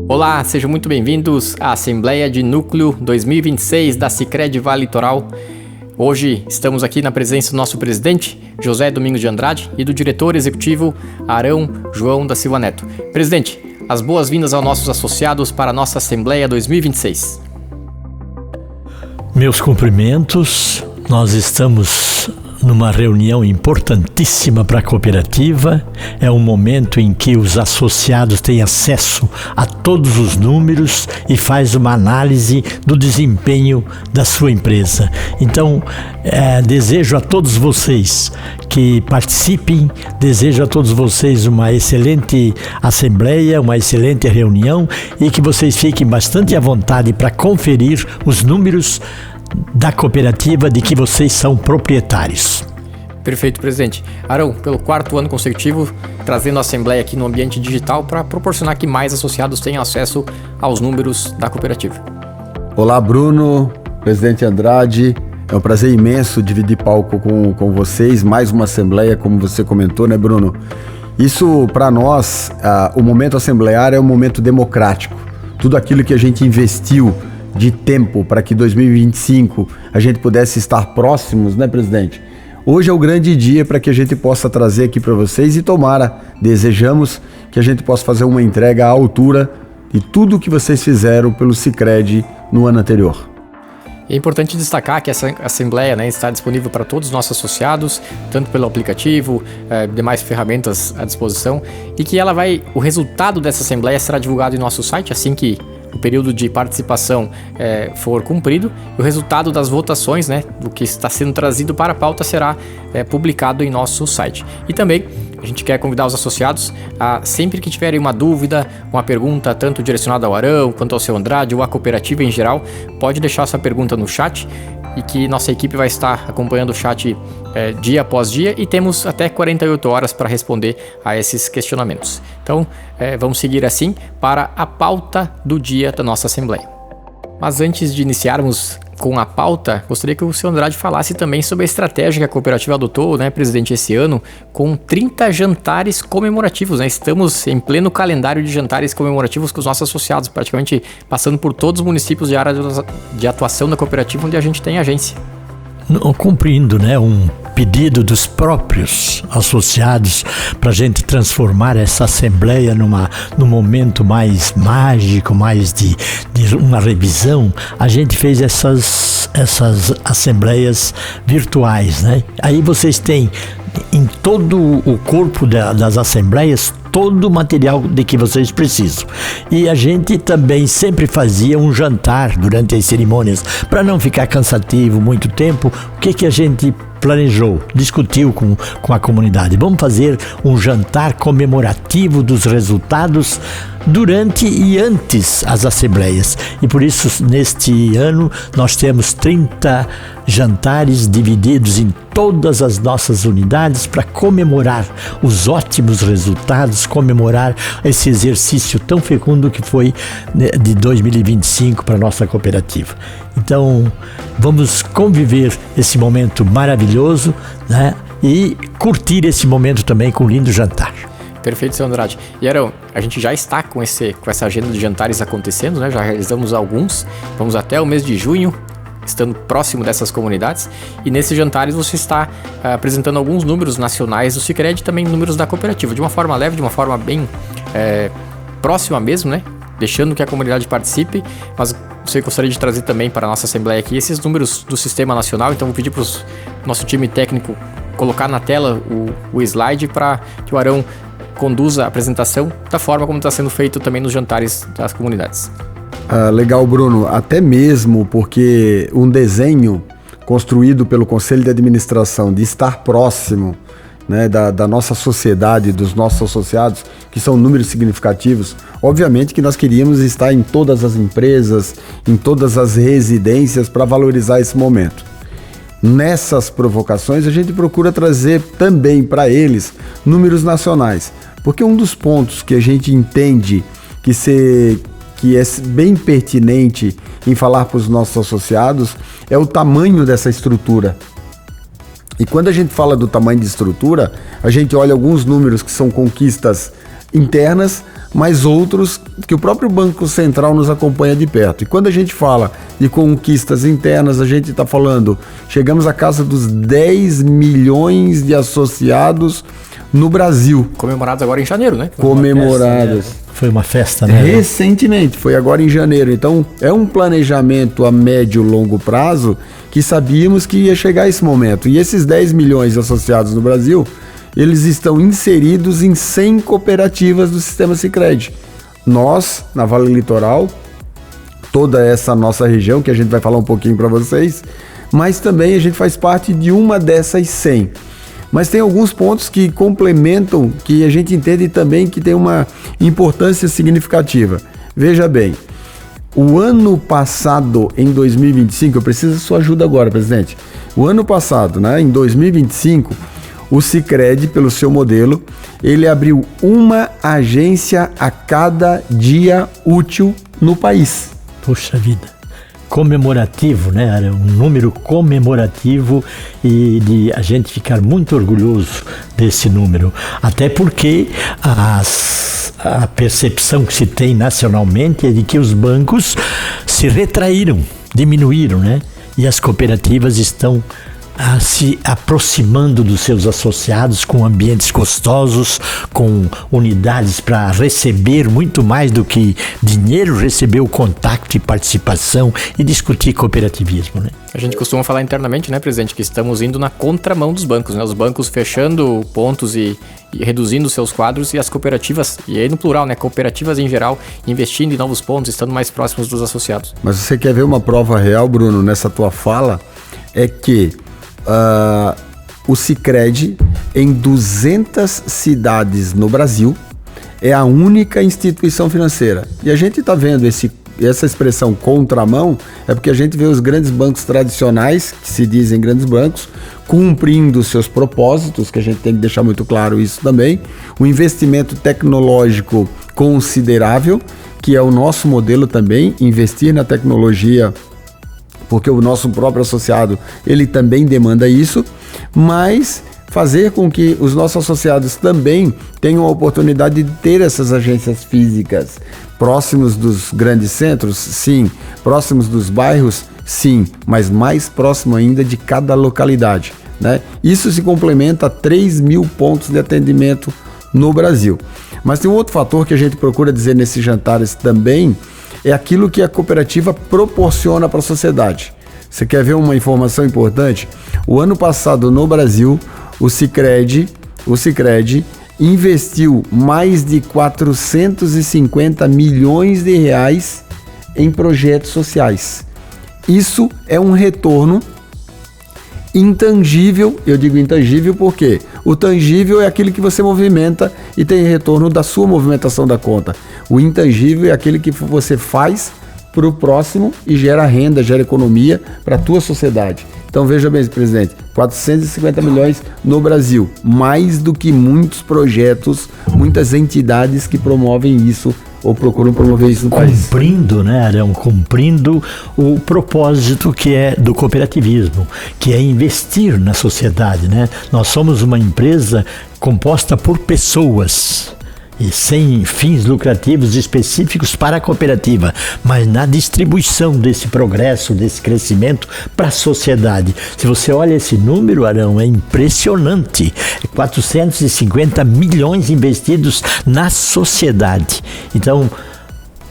Olá, sejam muito bem-vindos à Assembleia de Núcleo 2026 da Sicredi Vale Litoral. Hoje estamos aqui na presença do nosso presidente, José Domingos de Andrade, e do diretor executivo, Arão João da Silva Neto. Presidente, as boas-vindas aos nossos associados para a nossa Assembleia 2026. Meus cumprimentos. Nós estamos numa reunião importantíssima para a cooperativa. É um momento em que os associados têm acesso a todos os números e faz uma análise do desempenho da sua empresa. Então, desejo a todos vocês que participem, desejo a todos vocês uma excelente assembleia, uma excelente reunião e que vocês fiquem bastante à vontade para conferir os números da cooperativa de que vocês são proprietários. Perfeito, presidente. Arão, pelo 4º ano consecutivo, trazendo a Assembleia aqui no ambiente digital para proporcionar que mais associados tenham acesso aos números da cooperativa. Olá, Bruno, presidente Andrade. É um prazer imenso dividir palco com vocês. Mais uma Assembleia, como você comentou, né, Bruno? Isso, para nós, o momento assembleário é um momento democrático. Tudo aquilo que a gente investiu de tempo para que 2025 a gente pudesse estar próximos, né, presidente? Hoje é o grande dia para que a gente possa trazer aqui para vocês e desejamos que a gente possa fazer uma entrega à altura de tudo que vocês fizeram pelo Sicredi no ano anterior. É importante destacar que essa Assembleia, né, está disponível para todos os nossos associados, tanto pelo aplicativo, demais ferramentas à disposição, e que o resultado dessa Assembleia será divulgado em nosso site assim que o período de participação for cumprido. O resultado das votações, né, do que está sendo trazido para a pauta será publicado em nosso site. E também a gente quer convidar os associados a, sempre que tiverem uma dúvida, uma pergunta, tanto direcionada ao Arão, quanto ao seu Andrade ou à cooperativa em geral, pode deixar essa pergunta no chat e que nossa equipe vai estar acompanhando o chat dia após dia e temos até 48 horas para responder a esses questionamentos. Então, vamos seguir assim para a pauta do dia da nossa Assembleia. Mas antes de iniciarmos com a pauta, gostaria que o seu Andrade falasse também sobre a estratégia que a cooperativa adotou, né, presidente, esse ano, com 30 jantares comemorativos, né? Estamos em pleno calendário de jantares comemorativos com os nossos associados, praticamente passando por todos os municípios de área de atuação da cooperativa onde a gente tem agência. Cumprindo, né, um pedido dos próprios associados para a gente transformar essa assembleia num momento mais mágico, mais de uma revisão, a gente fez essas assembleias virtuais, né? Aí vocês têm em todo o corpo das assembleias todo o material de que vocês precisam. E a gente também sempre fazia um jantar durante as cerimônias, para não ficar cansativo muito tempo. O que a gente planejou, discutiu com a comunidade? Vamos fazer um jantar comemorativo dos resultados durante e antes as assembleias. E por isso, neste ano, nós temos 30 jantares divididos em todas as nossas unidades para comemorar os ótimos resultados, comemorar esse exercício tão fecundo que foi de 2025 para a nossa cooperativa. Então, vamos conviver esse momento maravilhoso, né? E curtir esse momento também com um lindo jantar. Perfeito, seu Andrade. E Arão, a gente já está com essa agenda de jantares acontecendo, né? Já realizamos alguns, vamos até o mês de junho, estando próximo dessas comunidades, e nesses jantares você está apresentando alguns números nacionais do Sicredi e também números da cooperativa, de uma forma leve, de uma forma bem próxima mesmo, né? Deixando que a comunidade participe, mas você gostaria de trazer também para a nossa Assembleia aqui esses números do Sistema Nacional. Então vou pedir para o nosso time técnico colocar na tela o slide para que o Arão conduza a apresentação da forma como está sendo feito também nos jantares das comunidades. Legal, Bruno. Até mesmo porque um desenho construído pelo Conselho de Administração de estar próximo, né, da nossa sociedade, dos nossos associados, que são números significativos, obviamente que nós queríamos estar em todas as empresas, em todas as residências para valorizar esse momento. Nessas provocações a gente procura trazer também para eles números nacionais, porque um dos pontos que a gente entende que é bem pertinente em falar para os nossos associados é o tamanho dessa estrutura. E quando a gente fala do tamanho de estrutura, a gente olha alguns números que são conquistas internas, mas outros que o próprio Banco Central nos acompanha de perto. E quando a gente fala de conquistas internas, a gente está falando, chegamos à casa dos 10 milhões de associados no Brasil. Comemorados agora em janeiro, né? Comemoradas. Foi uma festa, né? Recentemente, foi agora em janeiro. Então, é um planejamento a médio e longo prazo que sabíamos que ia chegar esse momento. E esses 10 milhões de associados no Brasil, eles estão inseridos em 100 cooperativas do sistema Sicredi. Nós, na Vale Litoral, toda essa nossa região, que a gente vai falar um pouquinho para vocês, mas também a gente faz parte de uma dessas 100. Mas tem alguns pontos que complementam, que a gente entende também que tem uma importância significativa. Veja bem, o ano passado, em 2025, eu preciso da sua ajuda agora, presidente. O ano passado, né, em 2025, o Sicredi, pelo seu modelo, ele abriu uma agência a cada dia útil no país. Puxa vida. Comemorativo, né? Era um número comemorativo e de a gente ficar muito orgulhoso desse número. Até porque a percepção que se tem nacionalmente é de que os bancos se retraíram, diminuíram, né? E as cooperativas estão se aproximando dos seus associados com ambientes gostosos, com unidades para receber muito mais do que dinheiro, receber o contato e participação e discutir cooperativismo, né? A gente costuma falar internamente, né, presidente, que estamos indo na contramão dos bancos, né? Os bancos fechando pontos e reduzindo seus quadros e as cooperativas, e aí no plural, né, cooperativas em geral, investindo em novos pontos, estando mais próximos dos associados. Mas você quer ver uma prova real, Bruno, nessa tua fala? É que o Sicredi, em 200 cidades no Brasil, é a única instituição financeira. E a gente está vendo essa expressão contramão, é porque a gente vê os grandes bancos tradicionais, que se dizem grandes bancos, cumprindo seus propósitos, que a gente tem que deixar muito claro isso também, o investimento tecnológico considerável, que é o nosso modelo também, investir na tecnologia, porque o nosso próprio associado, ele também demanda isso, mas fazer com que os nossos associados também tenham a oportunidade de ter essas agências físicas próximos dos grandes centros, sim, próximos dos bairros, sim, mas mais próximo ainda de cada localidade, né? Isso se complementa a 3 mil pontos de atendimento no Brasil. Mas tem um outro fator que a gente procura dizer nesses jantares também, é aquilo que a cooperativa proporciona para a sociedade. Você quer ver uma informação importante? O ano passado no Brasil, o Sicredi investiu mais de 450 milhões de reais em projetos sociais. Isso é um retorno intangível. Eu digo intangível porque o tangível é aquele que você movimenta e tem retorno da sua movimentação da conta. O intangível é aquele que você faz para o próximo e gera renda, gera economia para a tua sociedade. Então veja bem, presidente, 450 milhões no Brasil, mais do que muitos projetos, muitas entidades que promovem isso ou procuram promover isso no país. Cumprindo, né, Arão? Cumprindo o propósito que é do cooperativismo, que é investir na sociedade, né? Nós somos uma empresa composta por pessoas e sem fins lucrativos específicos para a cooperativa, mas na distribuição desse progresso, desse crescimento para a sociedade. Se você olha esse número, Arão, é impressionante. 450 milhões investidos na sociedade. Então,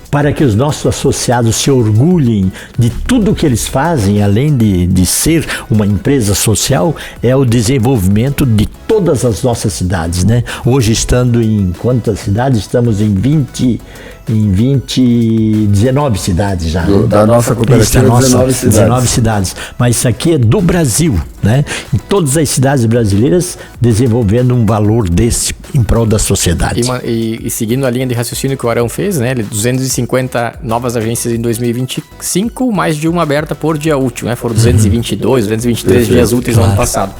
para que os nossos associados se orgulhem de tudo que eles fazem, além de ser uma empresa social, é o desenvolvimento de todas as nossas cidades, né? Hoje, estando em quantas cidades? Estamos em 19 cidades já. Da nossa cooperativa, 19 cidades. Mas isso aqui é do Brasil, né? Em todas as cidades brasileiras, desenvolvendo um valor desse em prol da sociedade. E seguindo a linha de raciocínio que o Arão fez, né? 250 novas agências em 2025, mais de uma aberta por dia útil, né? Foram 222, 223 dias úteis no ano passado.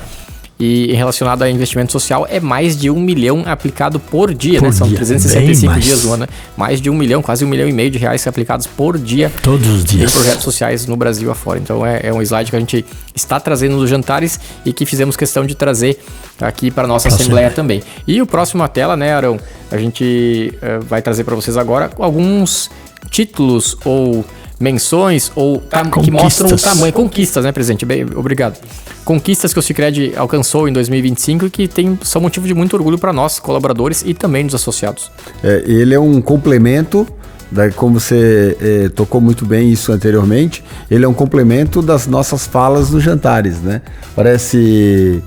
E relacionado a investimento social, é mais de 1 milhão aplicado por dia, Por né? São dia, 365 bem dias no ano, né? Mais de 1 milhão, quase 1,5 milhão de reais aplicados por dia Todos os em dias. projetos sociais no Brasil afora. Então é um slide que a gente está trazendo nos jantares e que fizemos questão de trazer aqui para a nossa Assembleia também. E o próximo à tela, né, Arão? A gente vai trazer para vocês agora alguns títulos ou menções ou que mostram o tamanho, conquistas, né, presidente? Bem, obrigado. Conquistas que o Sicredi alcançou em 2025 e que são motivo de muito orgulho para nós, colaboradores e também dos associados. Ele é um complemento, como você tocou muito bem isso anteriormente, ele é um complemento das nossas falas nos jantares, né? Parece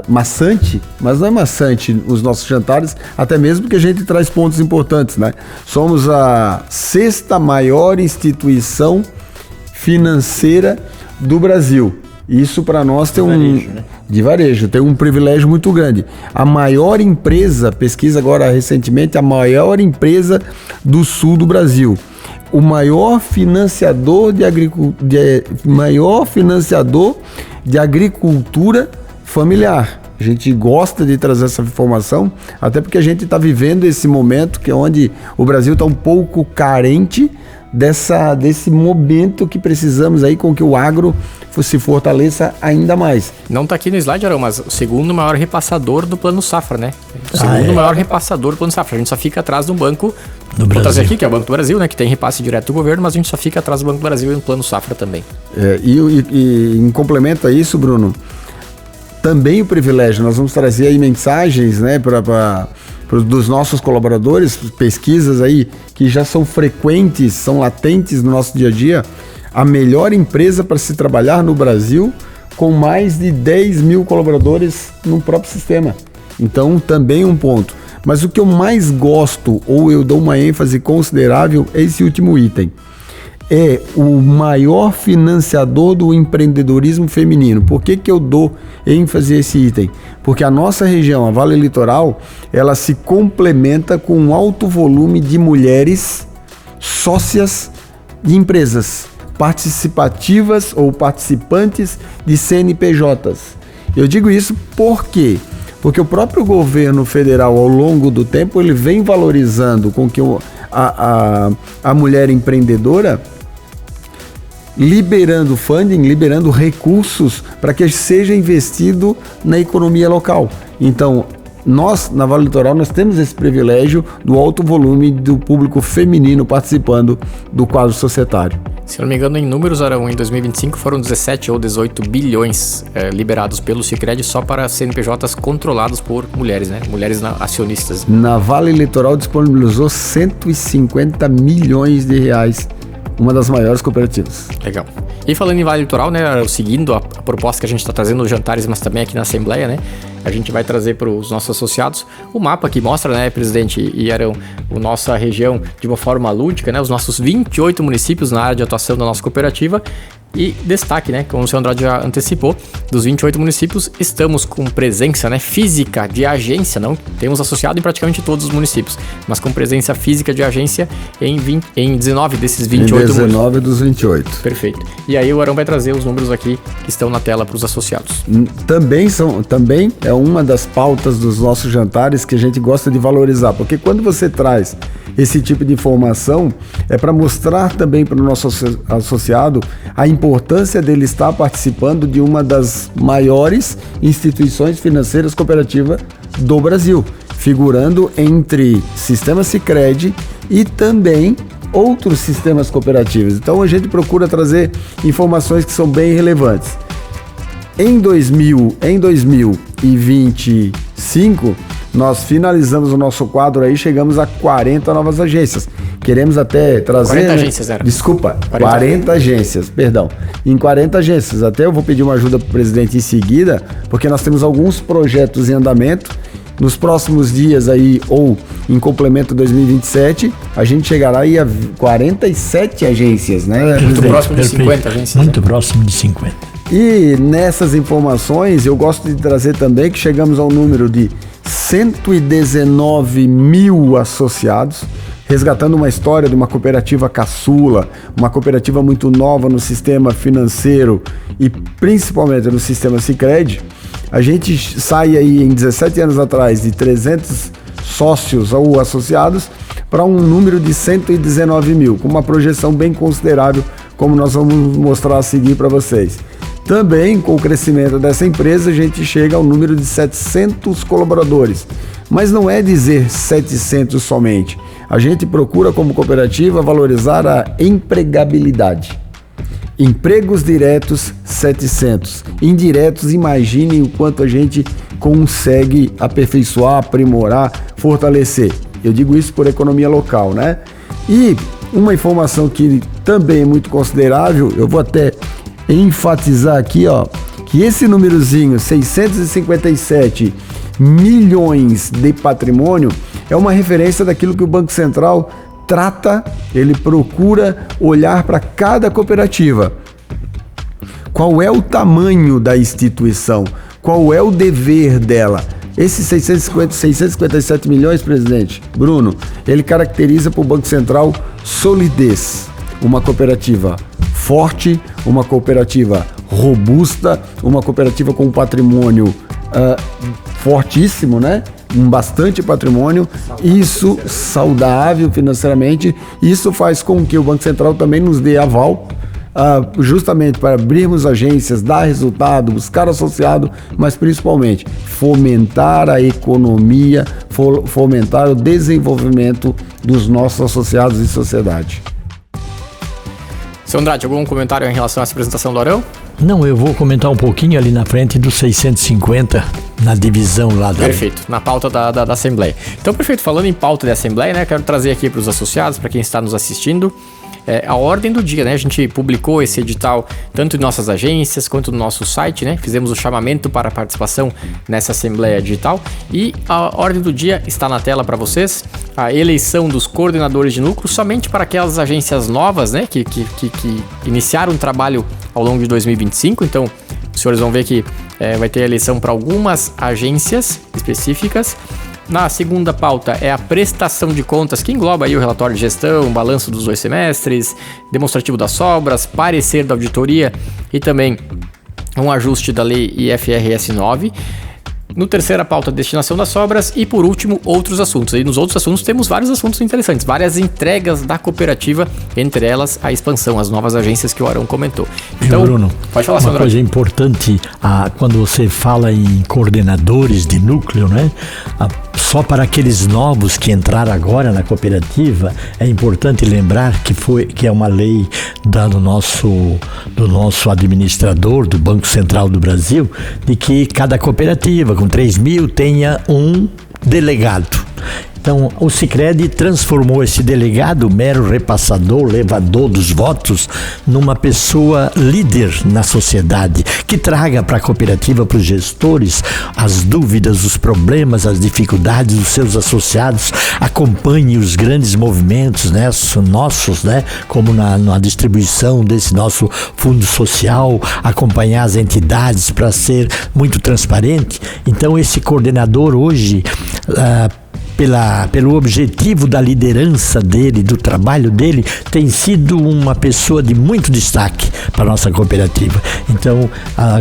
maçante, mas não é maçante os nossos jantares, até mesmo porque a gente traz pontos importantes, né? Somos a 6ª maior instituição financeira do Brasil. Isso para nós tem de varejo, tem um privilégio muito grande. A maior empresa, pesquisa agora recentemente, a maior empresa do sul do Brasil. O maior financiador de agricultura familiar. A gente gosta de trazer essa informação, até porque a gente está vivendo esse momento que é onde o Brasil está um pouco carente desse momento que precisamos aí com que o agro se fortaleça ainda mais. Não está aqui no slide, Arão, mas o segundo maior repassador do Plano Safra, né? O segundo maior repassador do Plano Safra. A gente só fica atrás do banco, vou trazer aqui, que é o Banco do Brasil, né? Que tem repasse direto do governo, mas a gente só fica atrás do Banco do Brasil e no Plano Safra também. E em complemento a isso, Bruno, também o privilégio, nós vamos trazer aí mensagens, né, dos nossos colaboradores, pesquisas aí que já são frequentes, são latentes no nosso dia a dia. A melhor empresa para se trabalhar no Brasil, com mais de 10 mil colaboradores no próprio sistema. Então, também um ponto. Mas o que eu mais gosto, ou eu dou uma ênfase considerável, é esse último item. É o maior financiador do empreendedorismo feminino. Por que eu dou ênfase a esse item? Porque a nossa região, a Vale Litoral, ela se complementa com um alto volume de mulheres sócias de empresas participativas ou participantes de CNPJs. Eu digo isso por quê? Porque o próprio governo federal, ao longo do tempo, ele vem valorizando com que a mulher empreendedora, liberando funding, liberando recursos para que seja investido na economia local. Então, nós, na Vale Litoral, nós temos esse privilégio do alto volume do público feminino participando do quadro societário. Se não me engano, em números, Arão, em 2025 foram 17 ou 18 bilhões liberados pelo Sicredi só para CNPJs controlados por mulheres, né? Mulheres acionistas. Na Vale Litoral disponibilizou 150 milhões de reais, uma das maiores cooperativas. Legal. E falando em Vale Litoral, né, seguindo a proposta que a gente está trazendo nos jantares, mas também aqui na Assembleia, né, a gente vai trazer para os nossos associados o mapa que mostra, né, presidente e Arão, a nossa região de uma forma lúdica, né, os nossos 28 municípios na área de atuação da nossa cooperativa. E destaque, né, como o senhor Andrade já antecipou, dos 28 municípios, estamos com presença, né, física de agência, não temos associado em praticamente todos os municípios, mas com presença física de agência em 19 desses 28 municípios. 19 dos 28. Perfeito. E aí o Arão vai trazer os números aqui que estão na tela para os associados. Também é uma das pautas dos nossos jantares que a gente gosta de valorizar, porque quando você traz esse tipo de informação, é para mostrar também para o nosso associado a importância dele estar participando de uma das maiores instituições financeiras cooperativas do Brasil, figurando entre Sistema Sicredi e também outros sistemas cooperativos. Então a gente procura trazer informações que são bem relevantes. Em 2025, nós finalizamos o nosso quadro aí, chegamos a 40 novas agências. Queremos até trazer... 40 agências, era. Desculpa, 40 agências, perdão. Em 40 agências. Até eu vou pedir uma ajuda para o presidente em seguida, porque nós temos alguns projetos em andamento. Nos próximos dias aí, ou em complemento 2027, a gente chegará aí a 47 agências, né? Muito próximo de 50 agências. Muito próximo de 50. E nessas informações, eu gosto de trazer também que chegamos ao número de 119 mil associados, resgatando uma história de uma cooperativa caçula, uma cooperativa muito nova no sistema financeiro e principalmente no sistema Sicredi. A gente sai aí em 17 anos atrás de 300 sócios ou associados para um número de 119 mil, com uma projeção bem considerável, como nós vamos mostrar a seguir para vocês. Também, com o crescimento dessa empresa, a gente chega ao número de 700 colaboradores. Mas não é dizer 700 somente. A gente procura, como cooperativa, valorizar a empregabilidade. Empregos diretos, 700. Indiretos, imaginem o quanto a gente consegue aperfeiçoar, aprimorar, fortalecer. Eu digo isso por economia local, né? E uma informação que também é muito considerável, eu vou até enfatizar aqui, ó, que esse númerozinho, 657 milhões de patrimônio, é uma referência daquilo que o Banco Central trata, ele procura olhar para cada cooperativa. Qual é o tamanho da instituição? Qual é o dever dela? Esses 657 milhões, presidente Bruno, ele caracteriza para o Banco Central solidez. Uma cooperativa forte, uma cooperativa robusta, uma cooperativa com um patrimônio fortíssimo, né? Bastante patrimônio, isso saudável financeiramente, isso faz com que o Banco Central também nos dê aval, justamente para abrirmos agências, dar resultado, buscar associado, mas principalmente fomentar a economia, fomentar o desenvolvimento dos nossos associados e sociedade. Seu Andrade, algum comentário em relação a essa apresentação do Arão? Não, eu vou comentar um pouquinho ali na frente dos 650, na divisão lá da... Perfeito, na pauta da Assembleia. Então, perfeito, falando em pauta da Assembleia, né, quero trazer aqui para os associados, para quem está nos assistindo, a ordem do dia, né? A gente publicou esse edital tanto em nossas agências quanto no nosso site, né? Fizemos o chamamento para a participação nessa Assembleia Digital e a ordem do dia está na tela para vocês. A eleição dos coordenadores de núcleo somente para aquelas agências novas, né? Que iniciaram o trabalho ao longo de 2025. Então, os senhores vão ver que vai ter eleição para algumas agências específicas. Na segunda pauta é a prestação de contas, que engloba aí o relatório de gestão, balanço dos 2 semestres, demonstrativo das sobras, parecer da auditoria e também um ajuste da lei IFRS 9. No terceira pauta, destinação das sobras e por último, outros assuntos. E nos outros assuntos temos vários assuntos interessantes, várias entregas da cooperativa, entre elas a expansão, as novas agências que o Arão comentou. Então, Bruno, pode falar, uma coisa importante, quando você fala em coordenadores de núcleo, né? Só para aqueles novos que entraram agora na cooperativa, é importante lembrar que é uma lei do nosso administrador, do Banco Central do Brasil, de que cada cooperativa com 3 mil tenha um delegado. Então, o Sicredi transformou esse delegado, mero repassador, levador dos votos, numa pessoa líder na sociedade, que traga para a cooperativa, para os gestores, as dúvidas, os problemas, as dificuldades dos seus associados, acompanhe os grandes movimentos, né, nossos, né, como na distribuição desse nosso fundo social, acompanhar as entidades para ser muito transparente. Então, esse coordenador hoje, pelo objetivo da liderança dele, do trabalho dele, tem sido uma pessoa de muito destaque para a nossa cooperativa. Então,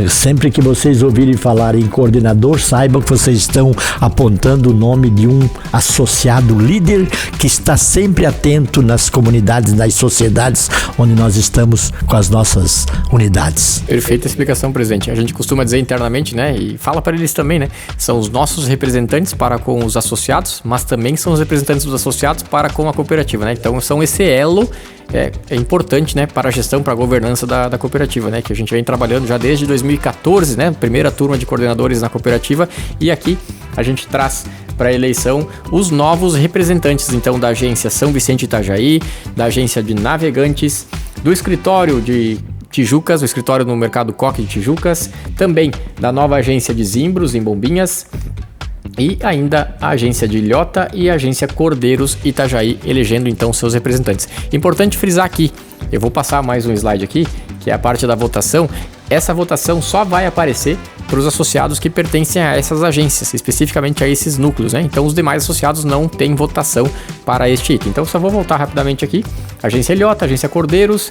sempre que vocês ouvirem falar em coordenador, saibam que vocês estão apontando o nome de um associado líder que está sempre atento nas comunidades, nas sociedades onde nós estamos com as nossas unidades. Perfeita explicação, presidente. A gente costuma dizer internamente, né, e fala para eles também, né, são os nossos representantes para com os associados, mas também são os representantes dos associados para com a cooperativa, né? Então são esse elo é importante, né, para a gestão, para a governança da cooperativa, né? Que a gente vem trabalhando já desde 2014, né? Primeira turma de coordenadores na cooperativa, e aqui a gente traz para a eleição os novos representantes, então, da agência São Vicente Itajaí, da agência de Navegantes, do escritório de Tijucas, o escritório no Mercado Coque de Tijucas, também da nova agência de Zimbros, em Bombinhas, e ainda a agência de Ilhota e a agência Cordeiros Itajaí, elegendo então seus representantes. Importante frisar aqui, eu vou passar mais um slide aqui, que é a parte da votação. essa votação só vai aparecer para os associados que pertencem a essas agências, especificamente a esses núcleos, né? Então os demais associados não têm votação para este item. Então só vou voltar rapidamente aqui: Agência Ilhota, Agência Cordeiros,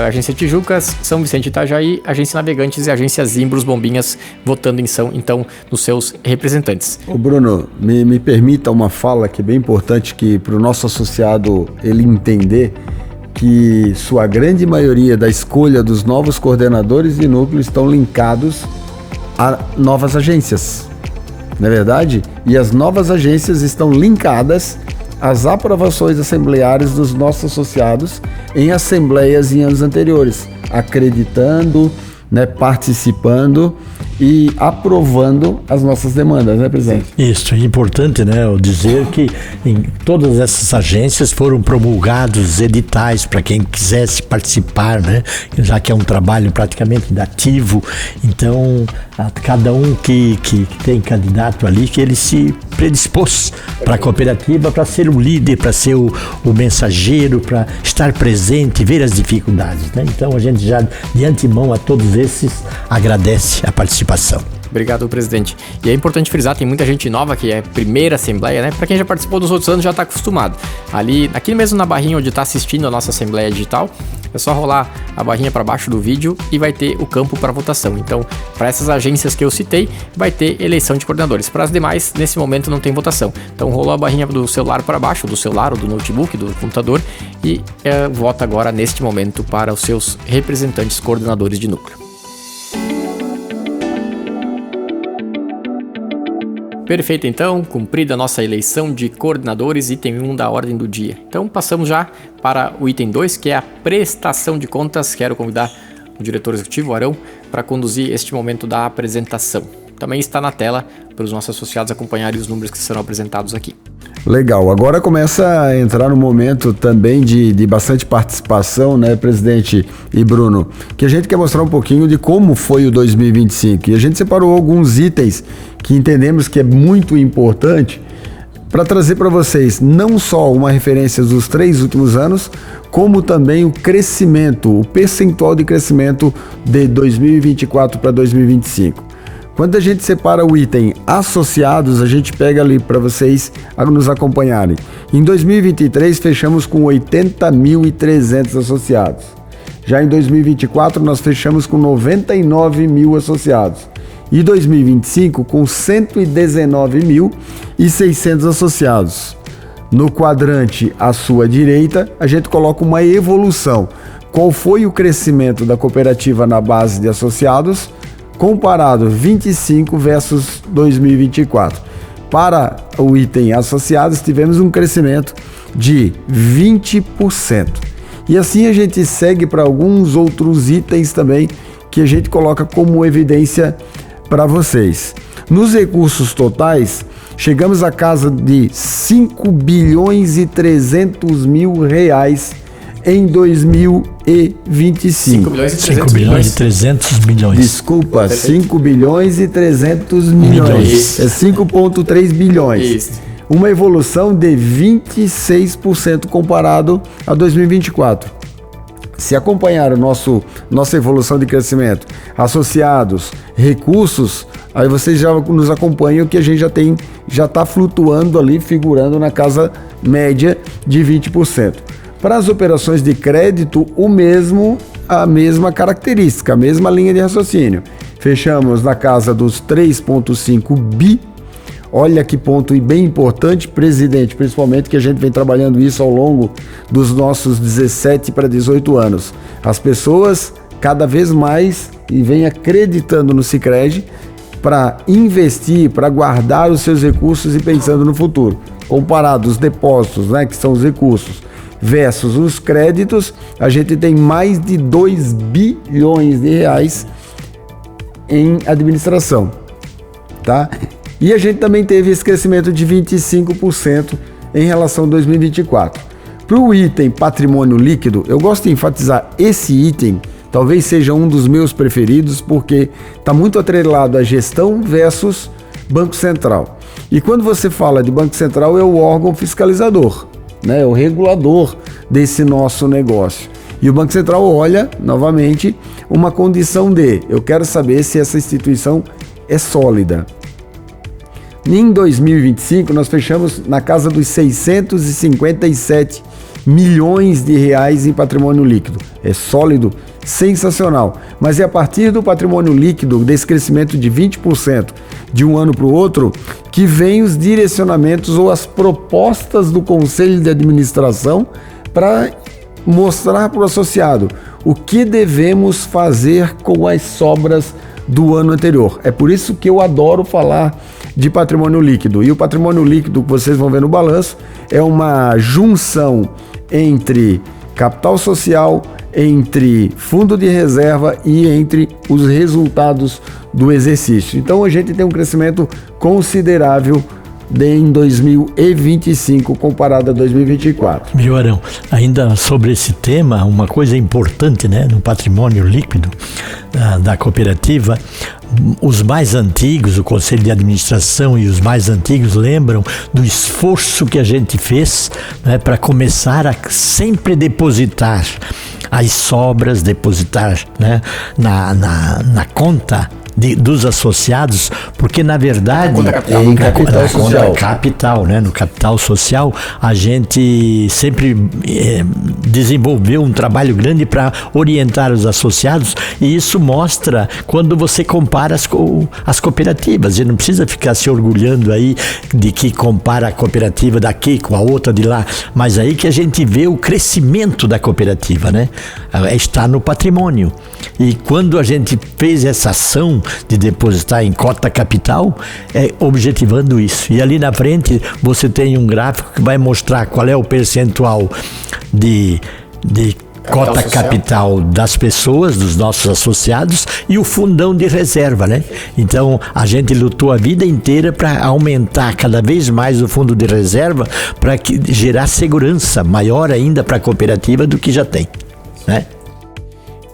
Agência Tijucas, São Vicente Itajaí, Agência Navegantes e Agência Zimbros Bombinhas votando então nos seus representantes. Ô Bruno, me permita uma fala que é bem importante, que para o nosso associado ele entender que sua grande maioria da escolha dos novos coordenadores de núcleo estão linkados a novas agências, não é verdade? E as novas agências estão linkadas às aprovações assembleárias dos nossos associados em assembleias em anos anteriores, acreditando, né, participando e aprovando as nossas demandas, né, presidente? Isso, é importante, né, eu dizer que em todas essas agências foram promulgados editais para quem quisesse participar, né, já que é um trabalho praticamente ativo. Então, cada um que tem candidato ali, que ele se predispôs para a cooperativa, para ser o líder, para ser o mensageiro, para estar presente, ver as dificuldades, né? Então a gente já de antemão a todos esses agradece a participação. Obrigado, presidente. E é importante frisar, tem muita gente nova que é primeira assembleia, né? Para quem já participou dos outros anos já está acostumado. Aqui mesmo na barrinha onde está assistindo a nossa assembleia digital, é só rolar a barrinha para baixo do vídeo e vai ter o campo para votação. Então, para essas agências que eu citei, vai ter eleição de coordenadores. Para as demais, nesse momento não tem votação. Então, rolou a barrinha do celular para baixo, do celular ou do notebook, do computador, e vota agora neste momento para os seus representantes coordenadores de núcleo. Perfeito, então, cumprida a nossa eleição de coordenadores, item 1 da ordem do dia. Então, passamos já para o item 2, que é a prestação de contas. Quero convidar o diretor executivo, Arão, para conduzir este momento da apresentação. Também está na tela para os nossos associados acompanharem os números que serão apresentados aqui. Legal, agora começa a entrar no momento também de bastante participação, né, presidente e Bruno, que a gente quer mostrar um pouquinho de como foi o 2025, e a gente separou alguns itens que entendemos que é muito importante para trazer para vocês não só uma referência dos 3 últimos anos, como também o crescimento, o percentual de crescimento de 2024 para 2025. Quando a gente separa o item associados, a gente pega ali para vocês nos acompanharem. Em 2023, fechamos com 80.300 associados. Já em 2024, nós fechamos com 99 mil associados. E 2025, com 119.600 associados. No quadrante à sua direita, a gente coloca uma evolução. Qual foi o crescimento da cooperativa na base de associados? Comparado 25 versus 2024. Para o item associados, tivemos um crescimento de 20%. E assim a gente segue para alguns outros itens também que a gente coloca como evidência para vocês. Nos recursos totais, chegamos à casa de 5 bilhões e 300 mil reais em 2025. 5 bilhões e 300 milhões. Desculpa, 5 bilhões e 300 milhões. É 5,3 bilhões. Isso. Uma evolução de 26% comparado a 2024. Se acompanhar nossa evolução de crescimento, associados, recursos, aí vocês já nos acompanham que a gente já está flutuando ali, figurando na casa média de 20%. Para as operações de crédito, a mesma característica, a mesma linha de raciocínio. Fechamos na casa dos 3,5 bi. Olha que ponto bem importante, presidente, principalmente que a gente vem trabalhando isso ao longo dos nossos 17 para 18 anos. As pessoas cada vez mais vêm acreditando no Sicredi para investir, para guardar os seus recursos e pensando no futuro. Comparado os depósitos, né, que são os recursos, versus os créditos, a gente tem mais de 2 bilhões de reais em administração, tá? E a gente também teve esse crescimento de 25% em relação a 2024. Para o item patrimônio líquido, eu gosto de enfatizar esse item, talvez seja um dos meus preferidos, porque está muito atrelado à gestão versus Banco Central. E quando você fala de Banco Central, é o órgão fiscalizador, né? É o regulador desse nosso negócio. E o Banco Central olha, novamente, uma condição de, eu quero saber se essa instituição é sólida. Em 2025, nós fechamos na casa dos 657 milhões de reais em patrimônio líquido. É sólido, sensacional. Mas é a partir do patrimônio líquido, desse crescimento de 20% de um ano para o outro, que vem os direcionamentos ou as propostas do Conselho de Administração para mostrar para o associado o que devemos fazer com as sobras do ano anterior. É por isso que eu adoro falar de patrimônio líquido. E o patrimônio líquido que vocês vão ver no balanço é uma junção entre capital social, entre fundo de reserva e entre os resultados do exercício. Então a gente tem um crescimento considerável em 2025 comparado a 2024. Meu Arão, ainda sobre esse tema, uma coisa importante, né, no patrimônio líquido da cooperativa, os mais antigos, o Conselho de Administração e os mais antigos lembram do esforço que a gente fez, né, para começar a sempre depositar as sobras, depositar, né, na conta dos associados, porque na verdade em capital social. Capital, né? No capital social a gente sempre desenvolveu um trabalho grande para orientar os associados, e isso mostra quando você compara as cooperativas, e não precisa ficar se orgulhando aí de que compara a cooperativa daqui com a outra de lá, mas aí que a gente vê o crescimento da cooperativa, né? Está no patrimônio. E quando a gente fez essa ação de depositar em cota capital, objetivando isso. E ali na frente você tem um gráfico que vai mostrar qual é o percentual de cota capital das pessoas, dos nossos associados, e o fundão de reserva, né? Então a gente lutou a vida inteira para aumentar cada vez mais o fundo de reserva, para gerar segurança maior ainda para a cooperativa do que já tem, né?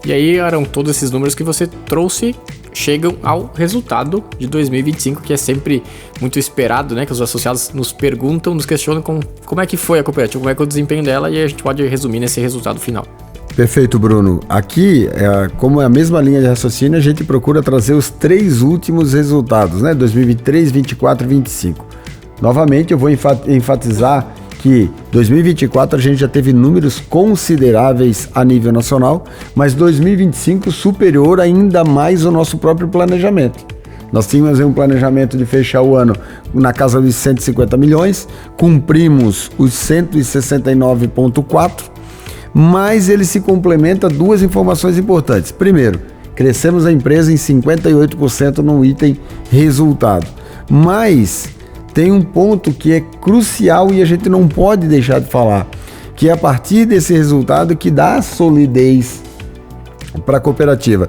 E aí, Arão, todos esses números que você trouxe chegam ao resultado de 2025, que é sempre muito esperado, né? Que os associados nos perguntam, nos questionam como é que foi a cooperativa, como é que é o desempenho dela, e a gente pode resumir nesse resultado final. Perfeito, Bruno. Aqui, como é a mesma linha de raciocínio, a gente procura trazer os 3 últimos resultados, né? 2023, 2024 e 2025. Novamente, eu vou enfatizar que 2024 a gente já teve números consideráveis a nível nacional, mas 2025 superior ainda mais ao nosso próprio planejamento. Nós tínhamos um planejamento de fechar o ano na casa dos 150 milhões, cumprimos os 169,4, mas ele se complementa 2 informações importantes. Primeiro, crescemos a empresa em 58% no item resultado, mas tem um ponto que é crucial e a gente não pode deixar de falar, que é a partir desse resultado que dá solidez para a cooperativa.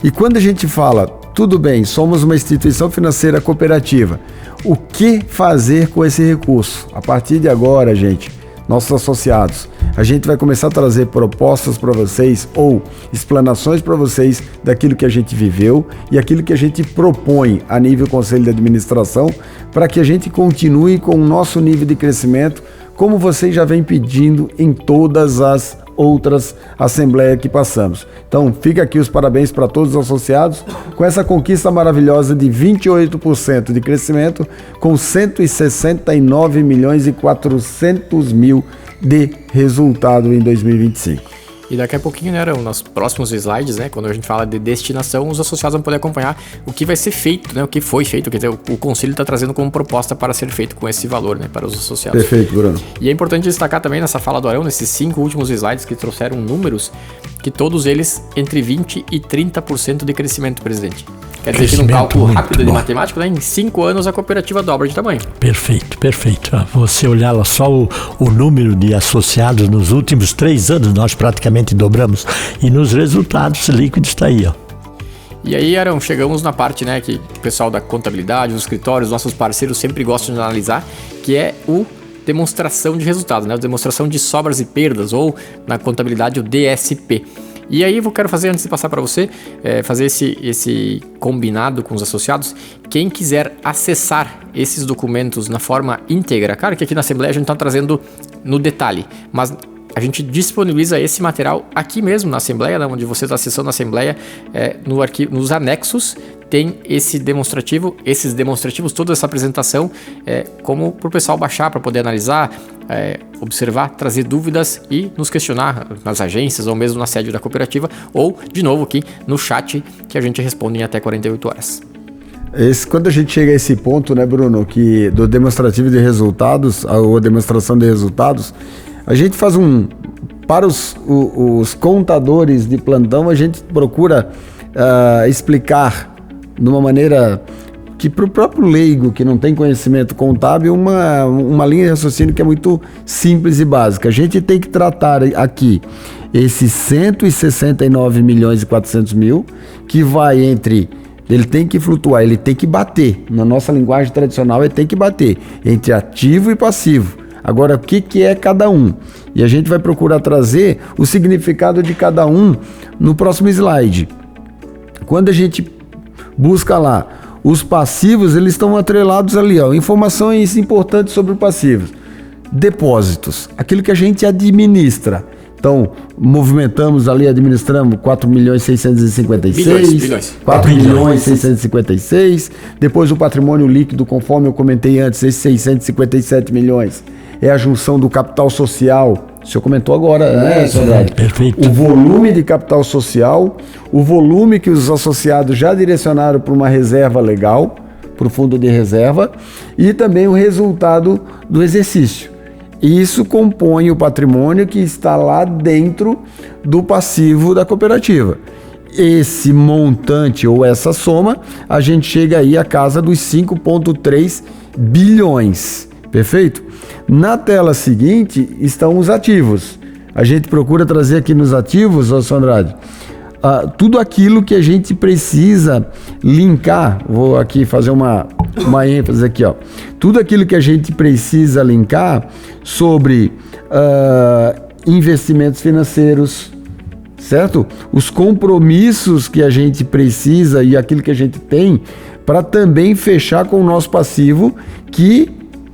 E quando a gente fala, tudo bem, somos uma instituição financeira cooperativa, o que fazer com esse recurso? A partir de agora, gente, nossos associados, a gente vai começar a trazer propostas para vocês ou explanações para vocês daquilo que a gente viveu e aquilo que a gente propõe a nível Conselho de Administração, para que a gente continue com o nosso nível de crescimento, como vocês já vem pedindo em todas as outras assembleias que passamos. Então, fica aqui os parabéns para todos os associados com essa conquista maravilhosa de 28% de crescimento, com 169 milhões e 400 mil de resultado em 2025. E daqui a pouquinho, né, nos próximos slides, né, quando a gente fala de destinação, os associados vão poder acompanhar o que vai ser feito, né, o que foi feito, quer dizer, o Conselho está trazendo como proposta para ser feito com esse valor, né, para os associados. Perfeito, Bruno. E é importante destacar também nessa fala do Arão, nesses 5 últimos slides que trouxeram números, que todos eles entre 20% e 30% de crescimento, presidente. Quer dizer que num cálculo rápido de matemática, né, em 5 anos a cooperativa dobra de tamanho. Perfeito, perfeito. Você olhar lá só o número de associados nos últimos 3 anos, nós praticamente dobramos. E nos resultados líquidos está aí, ó. E aí, Arão, chegamos na parte, né, que o pessoal da contabilidade, os escritórios, nossos parceiros sempre gostam de analisar, que é o demonstração de resultados, né, a demonstração de sobras e perdas, ou na contabilidade o DSP. E aí eu quero fazer, antes de passar para você, fazer esse combinado com os associados. Quem quiser acessar esses documentos na forma íntegra, claro que aqui na Assembleia a gente está trazendo no detalhe, mas a gente disponibiliza esse material aqui mesmo na Assembleia, né, onde você está acessando a Assembleia, no arquivo, nos anexos, tem esses demonstrativos, toda essa apresentação, como para o pessoal baixar, para poder analisar, observar, trazer dúvidas e nos questionar nas agências ou mesmo na sede da cooperativa, ou, de novo, aqui no chat, que a gente responde em até 48 horas. Quando a gente chega a esse ponto, né, Bruno, que do demonstrativo de resultados, ou demonstração de resultados, a gente faz para os contadores de plantão, a gente procura explicar de uma maneira que para o próprio leigo, que não tem conhecimento contábil, uma linha de raciocínio que é muito simples e básica. A gente tem que tratar aqui esses 169 milhões e 400 mil, que vai entre... Ele tem que flutuar, ele tem que bater. Na nossa linguagem tradicional, ele tem que bater entre ativo e passivo. Agora, o que é cada um? E a gente vai procurar trazer o significado de cada um no próximo slide. Quando a gente busca lá, os passivos, eles estão atrelados ali, ó, informações importantes sobre os passivos. Depósitos, aquilo que a gente administra. Então, movimentamos ali, administramos 4 milhões 656, 4 milhões 656, depois o patrimônio líquido, conforme eu comentei antes, esses 657 milhões, é a junção do capital social, o senhor comentou agora, né, Soledade? Perfeito. O volume de capital social, o volume que os associados já direcionaram para uma reserva legal, para o fundo de reserva, e também o resultado do exercício. Isso compõe o patrimônio que está lá dentro do passivo da cooperativa. Esse montante ou essa soma, a gente chega aí à casa dos 5,3 bilhões. Perfeito? Na tela seguinte estão os ativos. A gente procura trazer aqui nos ativos, ó, Andrade, tudo aquilo que a gente precisa linkar. Vou aqui fazer uma ênfase aqui, ó. Tudo aquilo que a gente precisa linkar sobre investimentos financeiros, certo? Os compromissos que a gente precisa e aquilo que a gente tem para também fechar com o nosso passivo, que,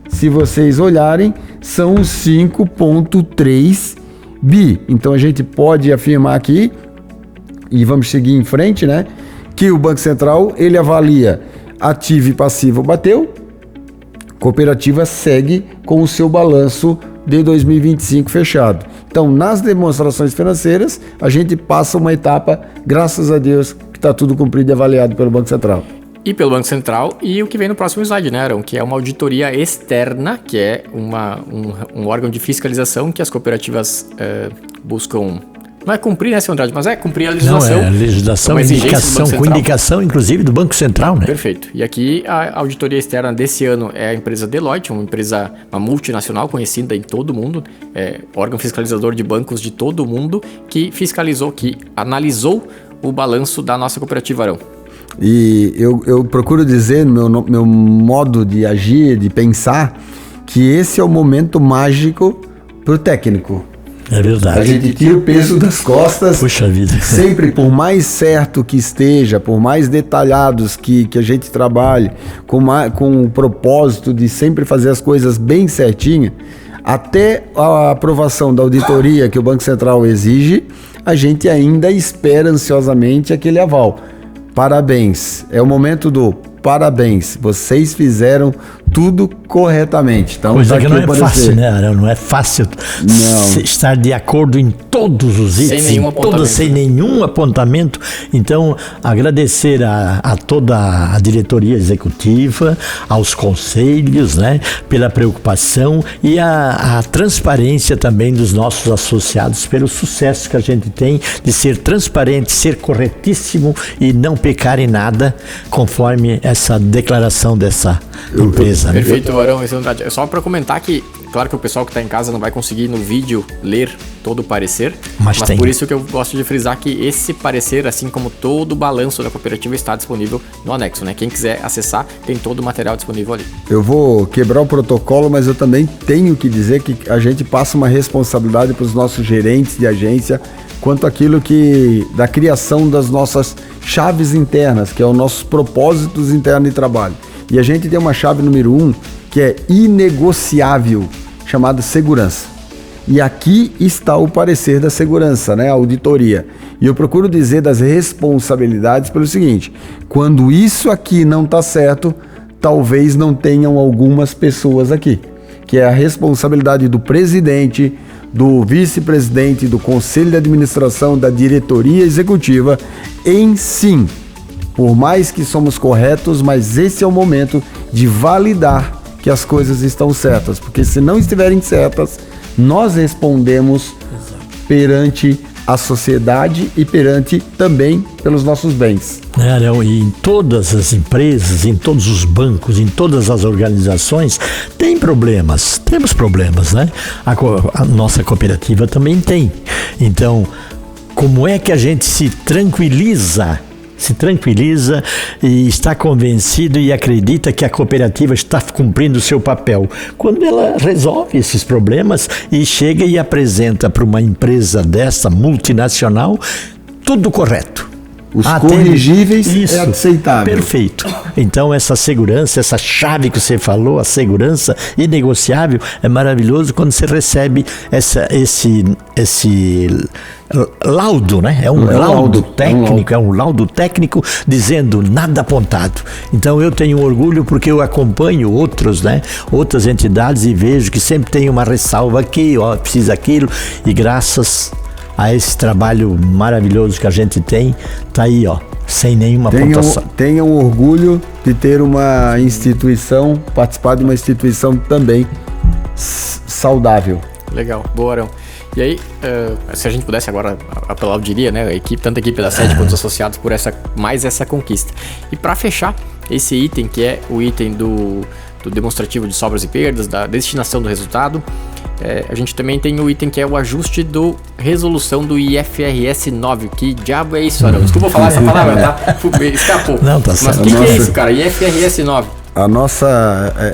se vocês olharem, são os 5,3 bi. Então a gente pode afirmar aqui, e vamos seguir em frente, né? Que o Banco Central, ele avalia ativo e passivo bateu, cooperativa segue com o seu balanço de 2025 fechado. Então, nas demonstrações financeiras, a gente passa uma etapa, graças a Deus, que está tudo cumprido e avaliado pelo Banco Central. E pelo Banco Central, e o que vem no próximo slide, né, Arão? Que é uma auditoria externa, que é um órgão de fiscalização que as cooperativas buscam... Não é cumprir, né, seu Andrade, mas é cumprir a legislação. Não, é a legislação, indicação, com indicação, inclusive, do Banco Central, né? Perfeito. E aqui a auditoria externa desse ano é a empresa Deloitte, uma multinacional conhecida em todo o mundo, órgão fiscalizador de bancos de todo o mundo, que fiscalizou, que analisou o balanço da nossa cooperativa, Arão. E eu procuro dizer, no meu modo de agir, de pensar, que esse é o momento mágico para o técnico. É verdade. A gente tira o peso das costas. Puxa vida. Sempre, por mais certo que esteja, por mais detalhados que a gente trabalhe, com o propósito de sempre fazer as coisas bem certinho, até a aprovação da auditoria que o Banco Central exige, a gente ainda espera ansiosamente aquele aval. Parabéns. É o momento do parabéns. Vocês fizeram tudo corretamente. Então, coisa que não é fácil, né, Arão? Não é fácil estar de acordo em todos os itens, sem nenhum apontamento. Então, agradecer a toda a diretoria executiva, aos conselhos, né, pela preocupação e a transparência também dos nossos associados, pelo sucesso que a gente tem de ser transparente, ser corretíssimo e não pecar em nada, conforme essa declaração dessa empresa. Perfeito, Arão. É só para comentar que, claro que o pessoal que está em casa não vai conseguir no vídeo ler todo o parecer, mas por isso que eu gosto de frisar que esse parecer, assim como todo o balanço da cooperativa, está disponível no anexo, né? Quem quiser acessar, tem todo o material disponível ali. Eu vou quebrar o protocolo, mas eu também tenho que dizer que a gente passa uma responsabilidade para os nossos gerentes de agência quanto àquilo da criação das nossas chaves internas, que é os nossos propósitos internos de trabalho. E a gente tem uma chave número 1, que é inegociável, chamada segurança. E aqui está o parecer da segurança, né? A auditoria. E eu procuro dizer das responsabilidades pelo seguinte: quando isso aqui não está certo, talvez não tenham algumas pessoas aqui, que é a responsabilidade do presidente, do vice-presidente, do conselho de administração, da diretoria executiva, em sim. Por mais que somos corretos, mas esse é o momento de validar que as coisas estão certas, porque se não estiverem certas, nós respondemos perante a sociedade e perante também pelos nossos bens. E em todas as empresas, em todos os bancos, em todas as organizações, tem problemas, temos problemas, né? A nossa cooperativa também tem. Então, como é que a gente se tranquiliza e está convencido e acredita que a cooperativa está cumprindo o seu papel? Quando ela resolve esses problemas e chega e apresenta para uma empresa dessa multinacional tudo correto. Os corrigíveis é aceitável. Perfeito. Então essa segurança, essa chave que você falou, a segurança inegociável, é maravilhoso quando você recebe esse laudo, né? É um laudo técnico dizendo nada apontado. Então eu tenho orgulho porque eu acompanho outras entidades e vejo que sempre tem uma ressalva aqui, precisa aquilo, e graças a esse trabalho maravilhoso que a gente tem, tá aí, sem nenhuma pontuação. Tenham orgulho de ter uma instituição, participar de uma instituição também saudável. Legal, boa, Arão. E aí, se a gente pudesse agora apelar, eu diria, né, tanto a equipe da sede quanto os associados por essa conquista. E para fechar esse item, que é o item do demonstrativo de sobras e perdas, da destinação do resultado, a gente também tem o item que é o ajuste do resolução do IFRS 9. Que diabo é isso, Arão? Desculpa falar essa palavra, tá? Escapou. Não, tá certo. Mas o que é isso, cara? IFRS 9.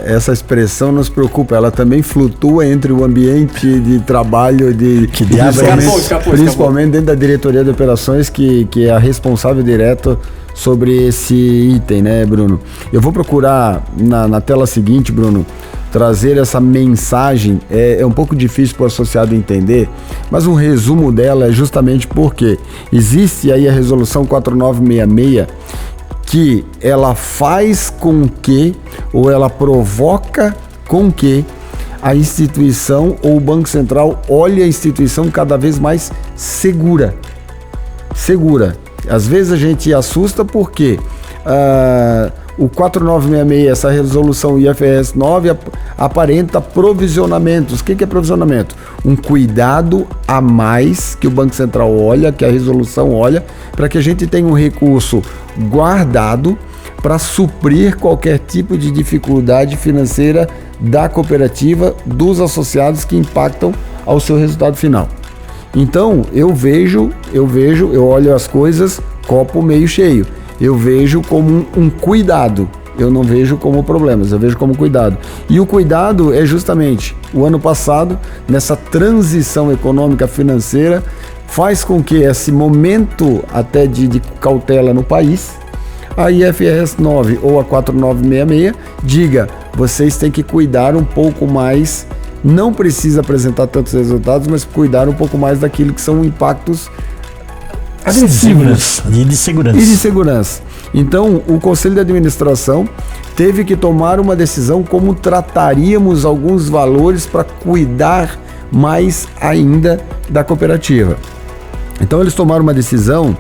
Essa expressão nos preocupa, ela também flutua entre o ambiente de trabalho principalmente dentro da diretoria de operações, que é a responsável direta sobre esse item, né, Bruno? Eu vou procurar na tela seguinte, Bruno, trazer essa mensagem. É um pouco difícil para o associado entender, mas um resumo dela é justamente porque existe aí a resolução 4966, que ela faz com que, ou ela provoca com que a instituição ou o Banco Central olhe a instituição cada vez mais segura. Às vezes a gente assusta porque o 4966, essa resolução IFRS 9, aparenta provisionamentos. O que é provisionamento? Um cuidado a mais que o Banco Central olha, que a resolução olha, para que a gente tenha um recurso guardado para suprir qualquer tipo de dificuldade financeira da cooperativa, dos associados que impactam ao seu resultado final. Então, eu olho as coisas copo meio cheio. Eu vejo como um cuidado, eu não vejo como problemas, eu vejo como cuidado. E o cuidado é justamente o ano passado, nessa transição econômica financeira, faz com que esse momento até de cautela no país, a IFRS 9 ou a 4966 diga, vocês têm que cuidar um pouco mais, não precisa apresentar tantos resultados, mas cuidar um pouco mais daquilo que são impactos agressivos e de segurança. Então, o Conselho de Administração teve que tomar uma decisão como trataríamos alguns valores para cuidar mais ainda da cooperativa. Então, eles tomaram uma decisão,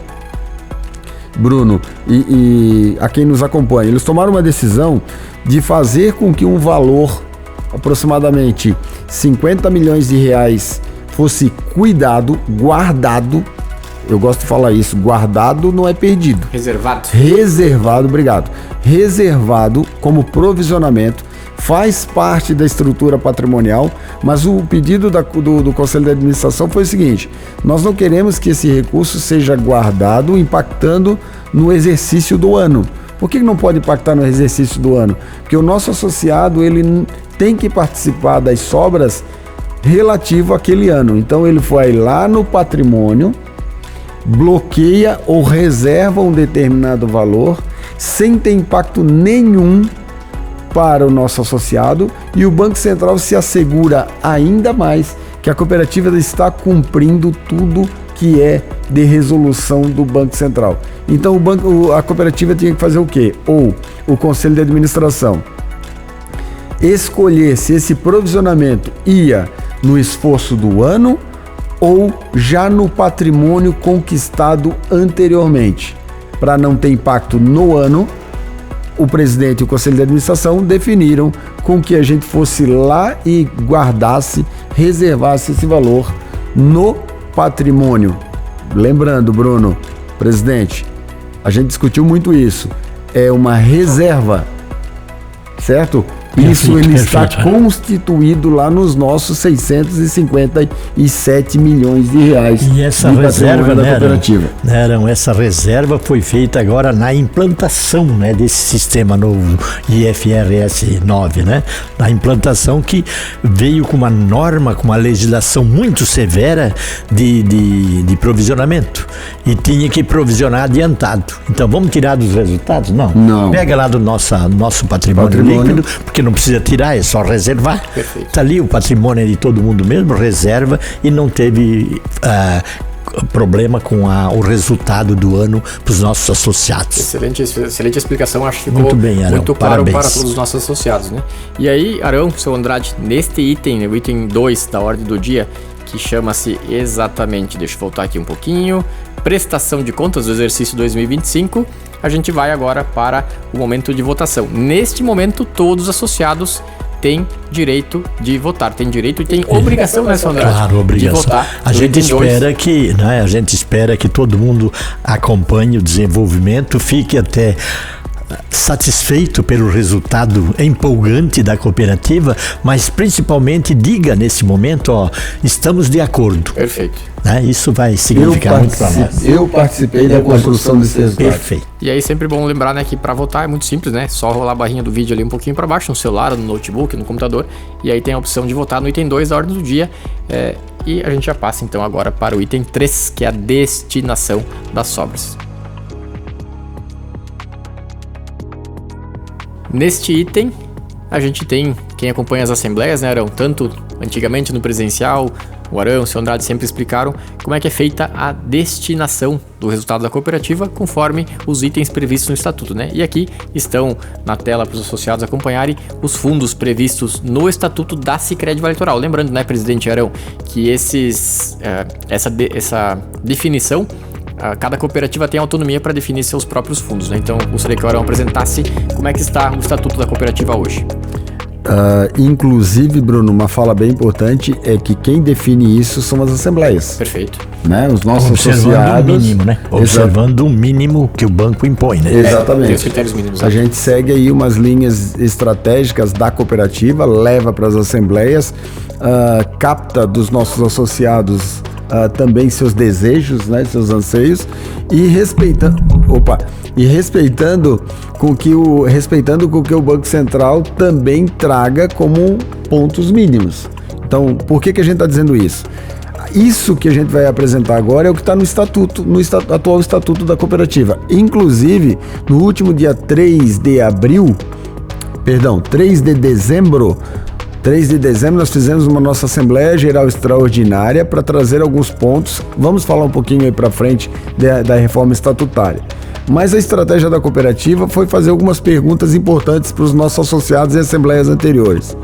Bruno, e a quem nos acompanha, eles tomaram uma decisão de fazer com que um valor, aproximadamente 50 milhões de reais, fosse cuidado, guardado. Eu gosto de falar isso, guardado não é perdido. Reservado, obrigado. Reservado como provisionamento, faz parte da estrutura patrimonial, mas o pedido do Conselho de Administração foi o seguinte: nós não queremos que esse recurso seja guardado impactando no exercício do ano. Por que não pode impactar no exercício do ano? Porque o nosso associado, ele tem que participar das sobras relativo àquele ano. Então ele vai lá no patrimônio, bloqueia ou reserva um determinado valor sem ter impacto nenhum para o nosso associado, e o Banco Central se assegura ainda mais que a cooperativa está cumprindo tudo que é de resolução do Banco Central. Então a cooperativa tinha que fazer o quê? Ou o Conselho de Administração escolher se esse provisionamento ia no esforço do ano ou já no patrimônio conquistado anteriormente. Para não ter impacto no ano, o presidente e o Conselho de Administração definiram com que a gente fosse lá e guardasse, reservasse esse valor no patrimônio. Lembrando, Bruno, presidente, a gente discutiu muito isso. É uma reserva, certo? Isso ele está constituído lá nos nossos 657 milhões de reais. E essa reserva, da cooperativa. Essa reserva foi feita agora na implantação, né, desse sistema novo IFRS 9, né? Na implantação que veio com uma norma, com uma legislação muito severa de provisionamento. E tinha que provisionar adiantado. Então vamos tirar dos resultados? Não. Pega lá do nosso patrimônio líquido, porque não precisa tirar, é só reservar. Está ali o patrimônio de todo mundo mesmo, reserva, e não teve problema com o resultado do ano para os nossos associados. Excelente explicação, acho que ficou muito bem, Arão. Muito claro para todos os nossos associados, né? E aí, Arão, seu Andrade, neste item, o item 2 da ordem do dia, que chama-se exatamente, deixa eu voltar aqui um pouquinho, prestação de contas do exercício 2025, a gente vai agora para o momento de votação. Neste momento, todos os associados têm direito de votar, tem direito e tem obrigação, né, Sandra? Claro, obrigação. De votar. A gente espera que todo mundo acompanhe o desenvolvimento, fique até satisfeito pelo resultado empolgante da cooperativa, mas principalmente diga nesse momento, estamos de acordo. Perfeito. Isso vai significar muito para nós. Eu participei da construção desse resultado. Perfeito. E aí sempre bom lembrar, né, que para votar é muito simples, né? Só rolar a barrinha do vídeo ali um pouquinho para baixo, no celular, no notebook, no computador, e aí tem a opção de votar no item 2 da ordem do dia. E a gente já passa então agora para o item 3, que é a destinação das sobras. Neste item, a gente tem, quem acompanha as assembleias, né, Arão, tanto antigamente no presencial, o Arão, o seu Andrade sempre explicaram como é que é feita a destinação do resultado da cooperativa conforme os itens previstos no estatuto, né? E aqui estão na tela para os associados acompanharem os fundos previstos no estatuto da Sicredi Vale Litoral. Lembrando, né, presidente Arão, que essa definição, cada cooperativa tem autonomia para definir seus próprios fundos, né? Então, gostaria que o Arão apresentasse como é que está o estatuto da cooperativa hoje. Inclusive, Bruno, uma fala bem importante é que quem define isso são as assembleias. Perfeito. Né? Os nossos observando associados... o mínimo, né? Observando o mínimo que o banco impõe, né? Exatamente. Tem os critérios mínimos. A gente segue aí umas linhas estratégicas da cooperativa, leva para as assembleias, capta dos nossos associados também seus desejos, né, seus anseios, e respeitando com que o Banco Central também traga como pontos mínimos. Então, por que a gente está dizendo isso? Isso que a gente vai apresentar agora é o que está no atual estatuto da cooperativa. Inclusive, no último dia 3 de dezembro, nós fizemos uma nossa Assembleia Geral Extraordinária para trazer alguns pontos. Vamos falar um pouquinho aí para frente da reforma estatutária. Mas a estratégia da cooperativa foi fazer algumas perguntas importantes para os nossos associados em assembleias anteriores.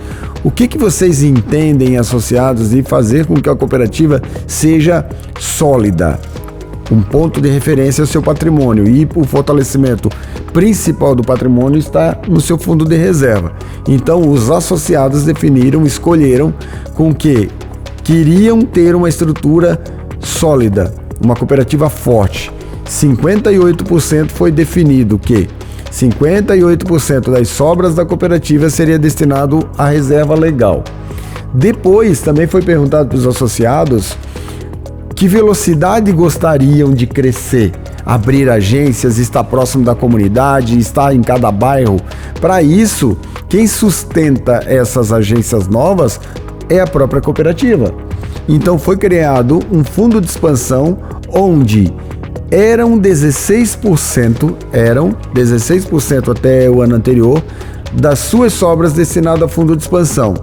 O que vocês entendem, associados, de fazer com que a cooperativa seja sólida? Um ponto de referência é o seu patrimônio, e o fortalecimento principal do patrimônio está no seu fundo de reserva. Então, os associados escolheram com que queriam ter uma estrutura sólida, uma cooperativa forte. 58% foi definido que 58% das sobras da cooperativa seria destinado à reserva legal. Depois, também foi perguntado para os associados que velocidade gostariam de crescer, abrir agências, estar próximo da comunidade, estar em cada bairro. Para isso, quem sustenta essas agências novas é a própria cooperativa. Então foi criado um fundo de expansão onde eram 16% até o ano anterior das suas sobras destinadas a fundo de expansão.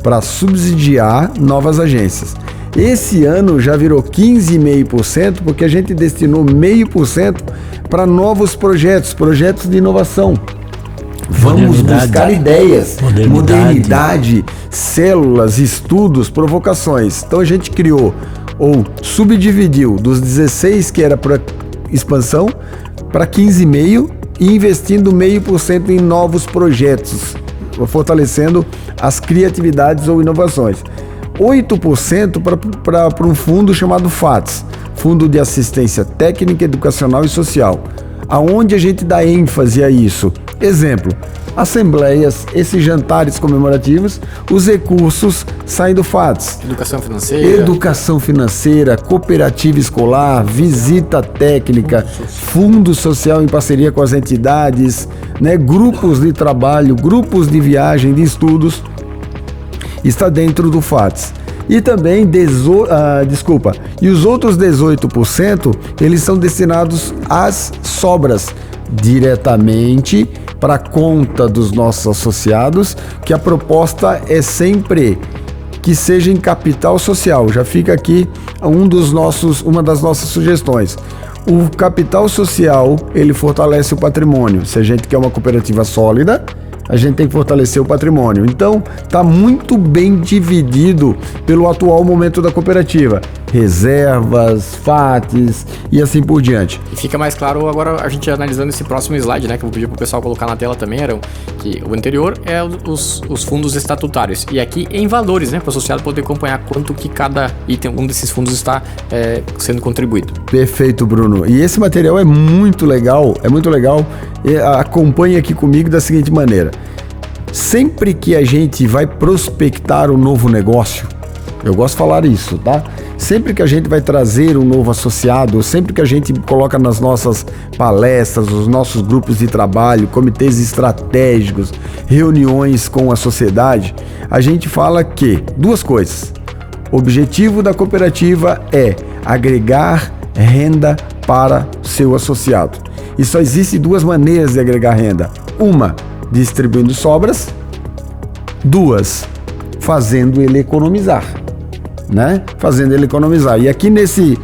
para subsidiar novas agências. Esse ano já virou 15,5%, porque a gente destinou 0,5% para novos projetos de inovação. Vamos buscar ideias, modernidade, células, estudos, provocações. Então a gente criou ou subdividiu dos 16 que era para expansão para 15,5% e investindo 0,5% em novos projetos, fortalecendo as criatividades ou inovações. 8% para um fundo chamado FATS, Fundo de Assistência Técnica, Educacional e Social, aonde a gente dá ênfase a isso. Exemplo, assembleias, esses jantares comemorativos, os recursos saem do FATS. Educação financeira, cooperativa escolar, visita técnica, fundo social em parceria com as entidades, né, grupos de trabalho, grupos de viagem, de estudos, está dentro do FATS. E também, e os outros 18%, eles são destinados às sobras, diretamente para a conta dos nossos associados, que a proposta é sempre que seja em capital social. Já fica aqui uma das nossas sugestões. O capital social, ele fortalece o patrimônio. Se a gente quer uma cooperativa sólida, a gente tem que fortalecer o patrimônio. Então, está muito bem dividido pelo atual momento da cooperativa. Reservas, FATs e assim por diante. E fica mais claro agora a gente analisando esse próximo slide, né? Que eu vou pedir pro pessoal colocar na tela também, Arão, que o anterior é os fundos estatutários. E aqui em valores, né? Para o associado poder acompanhar quanto que cada item, um desses fundos está sendo contribuído. Perfeito, Bruno. E esse material é muito legal, acompanhe aqui comigo da seguinte maneira. Sempre que a gente vai prospectar um novo negócio, eu gosto de falar isso, tá? Sempre que a gente vai trazer um novo associado, sempre que a gente coloca nas nossas palestras, os nossos grupos de trabalho, comitês estratégicos, reuniões com a sociedade, a gente fala que duas coisas. O objetivo da cooperativa é agregar renda para seu associado. E só existem duas maneiras de agregar renda. Uma, distribuindo sobras. Duas, fazendo ele economizar. Né? Fazendo ele economizar. E aqui nesses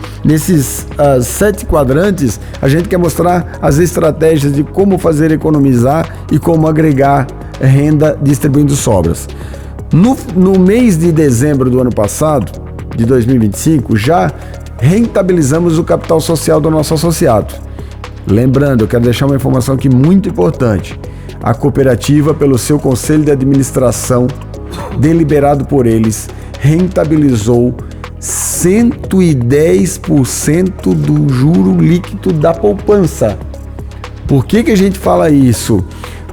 7 quadrantes, a gente quer mostrar as estratégias de como fazer economizar e como agregar renda distribuindo sobras. No mês de dezembro do ano passado, de 2025, já rentabilizamos o capital social do nosso associado. Lembrando, eu quero deixar uma informação aqui muito importante. A cooperativa, pelo seu conselho de administração, deliberado por eles, rentabilizou 110% do juro líquido da poupança. Por que a gente fala isso?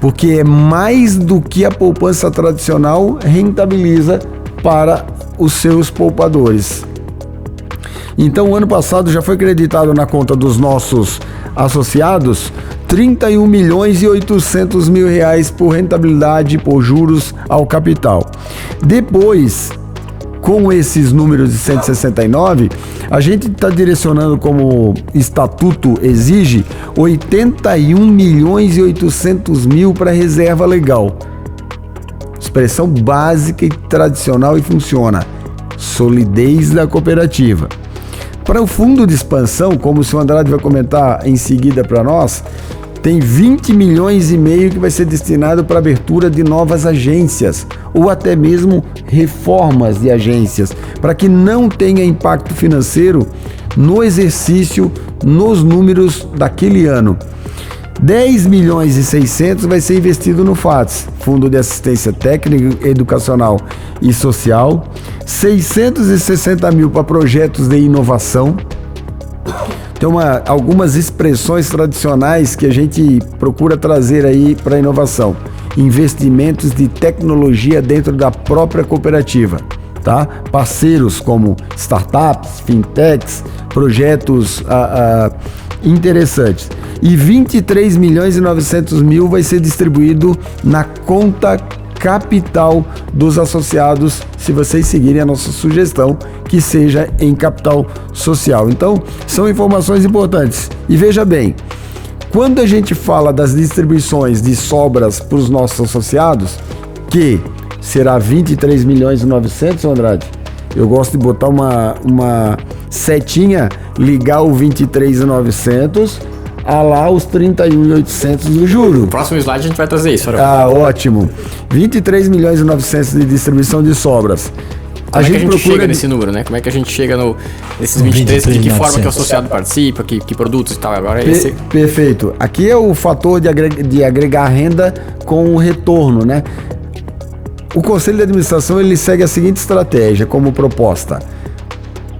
Porque é mais do que a poupança tradicional rentabiliza para os seus poupadores. Então, o ano passado já foi creditado na conta dos nossos associados 31.800.000 reais por rentabilidade por juros ao capital. Depois, com esses números de 169, a gente está direcionando, como estatuto exige, 81.800.000 para reserva legal. Expressão básica e tradicional e funciona. Solidez da cooperativa. Para o fundo de expansão, como o senhor Andrade vai comentar em seguida para nós, tem 20 milhões e meio que vai ser destinado para abertura de novas agências ou até mesmo reformas de agências, para que não tenha impacto financeiro no exercício, nos números daquele ano. 10 milhões e 600 vai ser investido no FATS, Fundo de Assistência Técnica, Educacional e Social, 660 mil para projetos de inovação. Tem algumas expressões tradicionais que a gente procura trazer aí para a inovação. Investimentos de tecnologia dentro da própria cooperativa, tá? Parceiros como startups, fintechs, projetos interessantes. E 23 milhões e 900 mil vai ser distribuído na conta capital dos associados, se vocês seguirem a nossa sugestão, que seja em capital social. Então, são informações importantes. E veja bem, quando a gente fala das distribuições de sobras para os nossos associados, que será 23 milhões e 900, Andrade? Eu gosto de botar uma setinha, ligar o 23.900 a lá os 31.800 do juro. No próximo slide a gente vai trazer isso. Ótimo. 23 milhões e 900 de distribuição de sobras. Como é que a gente chega nesse número, né? Como é que a gente chega nesses 23, de que forma que o associado participa, que produtos e tal? Agora esse... Perfeito. Aqui é o fator de agregar renda com o retorno, né? O Conselho de Administração ele segue a seguinte estratégia como proposta.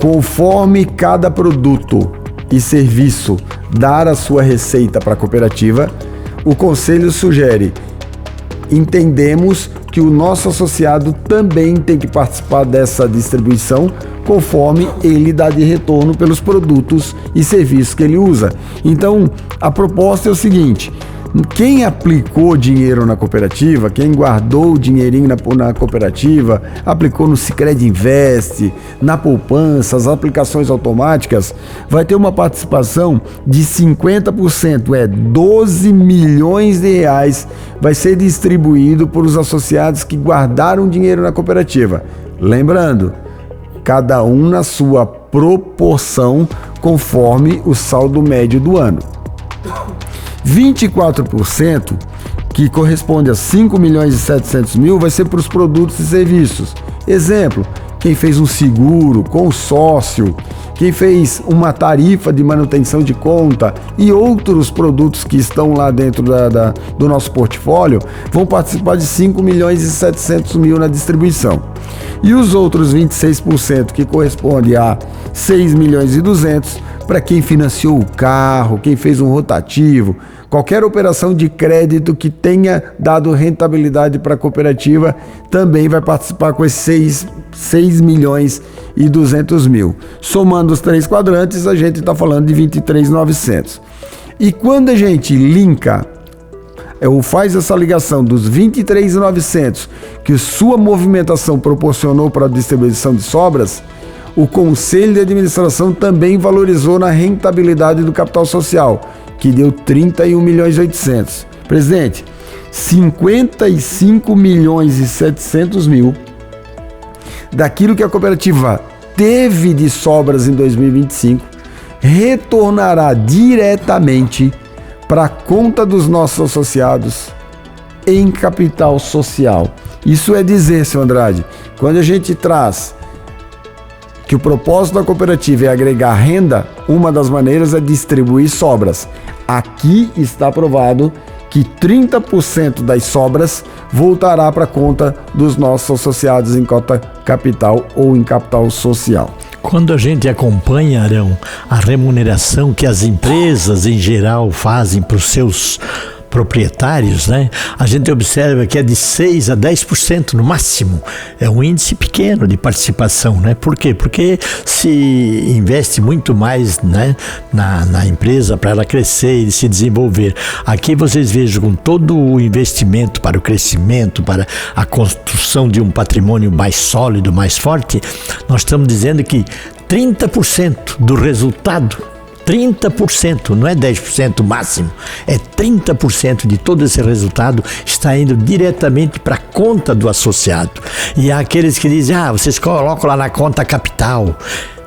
Conforme cada produto e serviço dar a sua receita para a cooperativa, o Conselho sugere: entendemos que o nosso associado também tem que participar dessa distribuição conforme ele dá de retorno pelos produtos e serviços que ele usa. Então, a proposta é o seguinte: quem aplicou dinheiro na cooperativa, quem guardou o dinheirinho na cooperativa, aplicou no Sicredi Invest, na poupança, as aplicações automáticas, vai ter uma participação de 50%, 12 milhões de reais vai ser distribuído por os associados que guardaram dinheiro na cooperativa. Lembrando, cada um na sua proporção conforme o saldo médio do ano. 24%, que corresponde a 5 milhões e 700 mil, vai ser para os produtos e serviços. Exemplo, quem fez um seguro, consórcio, quem fez uma tarifa de manutenção de conta e outros produtos que estão lá dentro do nosso portfólio, vão participar de 5 milhões e 700 mil na distribuição. E os outros 26%, que corresponde a 6 milhões e 200, para quem financiou o carro, quem fez um rotativo, qualquer operação de crédito que tenha dado rentabilidade para a cooperativa, também vai participar com esses 6 milhões e 200 mil. Somando os três quadrantes, a gente está falando de 23.900. E quando a gente linka, ou faz essa ligação dos 23.900 que sua movimentação proporcionou para a distribuição de sobras, o Conselho de Administração também valorizou na rentabilidade do capital social, que deu 31 milhões e 800. Presidente, 55 milhões e 700 mil daquilo que a cooperativa teve de sobras em 2025 retornará diretamente para a conta dos nossos associados em capital social. Isso é dizer, seu Andrade, quando a gente traz que o propósito da cooperativa é agregar renda, uma das maneiras é distribuir sobras. Aqui está aprovado que 30% das sobras voltará para a conta dos nossos associados em cota capital ou em capital social. Quando a gente acompanha, Arão, a remuneração que as empresas em geral fazem para os seus proprietários, né? A gente observa que é de 6 a 10% no máximo. É um índice pequeno de participação, né? Por quê? Porque se investe muito mais, né, na empresa para ela crescer e se desenvolver. Aqui vocês vejam, com todo o investimento para o crescimento, para a construção de um patrimônio mais sólido, mais forte, nós estamos dizendo que 30% do resultado, 30%, não é 10% máximo, é 30% de todo esse resultado está indo diretamente para a conta do associado. E há aqueles que dizem, vocês colocam lá na conta capital.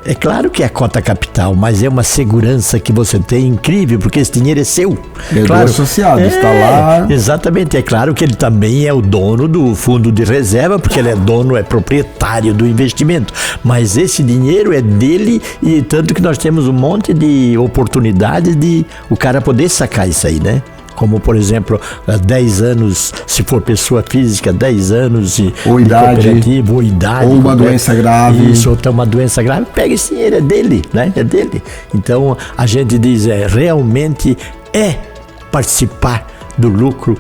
É claro que é a cota capital, mas é uma segurança que você tem incrível, porque esse dinheiro é seu. É claro, do associado, está lá. Exatamente, é claro que ele também é o dono do fundo de reserva, porque ele é dono, é proprietário do investimento. Mas esse dinheiro é dele, e tanto que nós temos um monte de oportunidades de o cara poder sacar isso aí, né? Como, por exemplo, 10 anos, se for pessoa física, 10 anos de cooperativa, ou idade. Ou uma doença grave. Isso, ou uma doença grave, pega esse dinheiro, é dele, né? É dele. Então, a gente diz, realmente é participar do lucro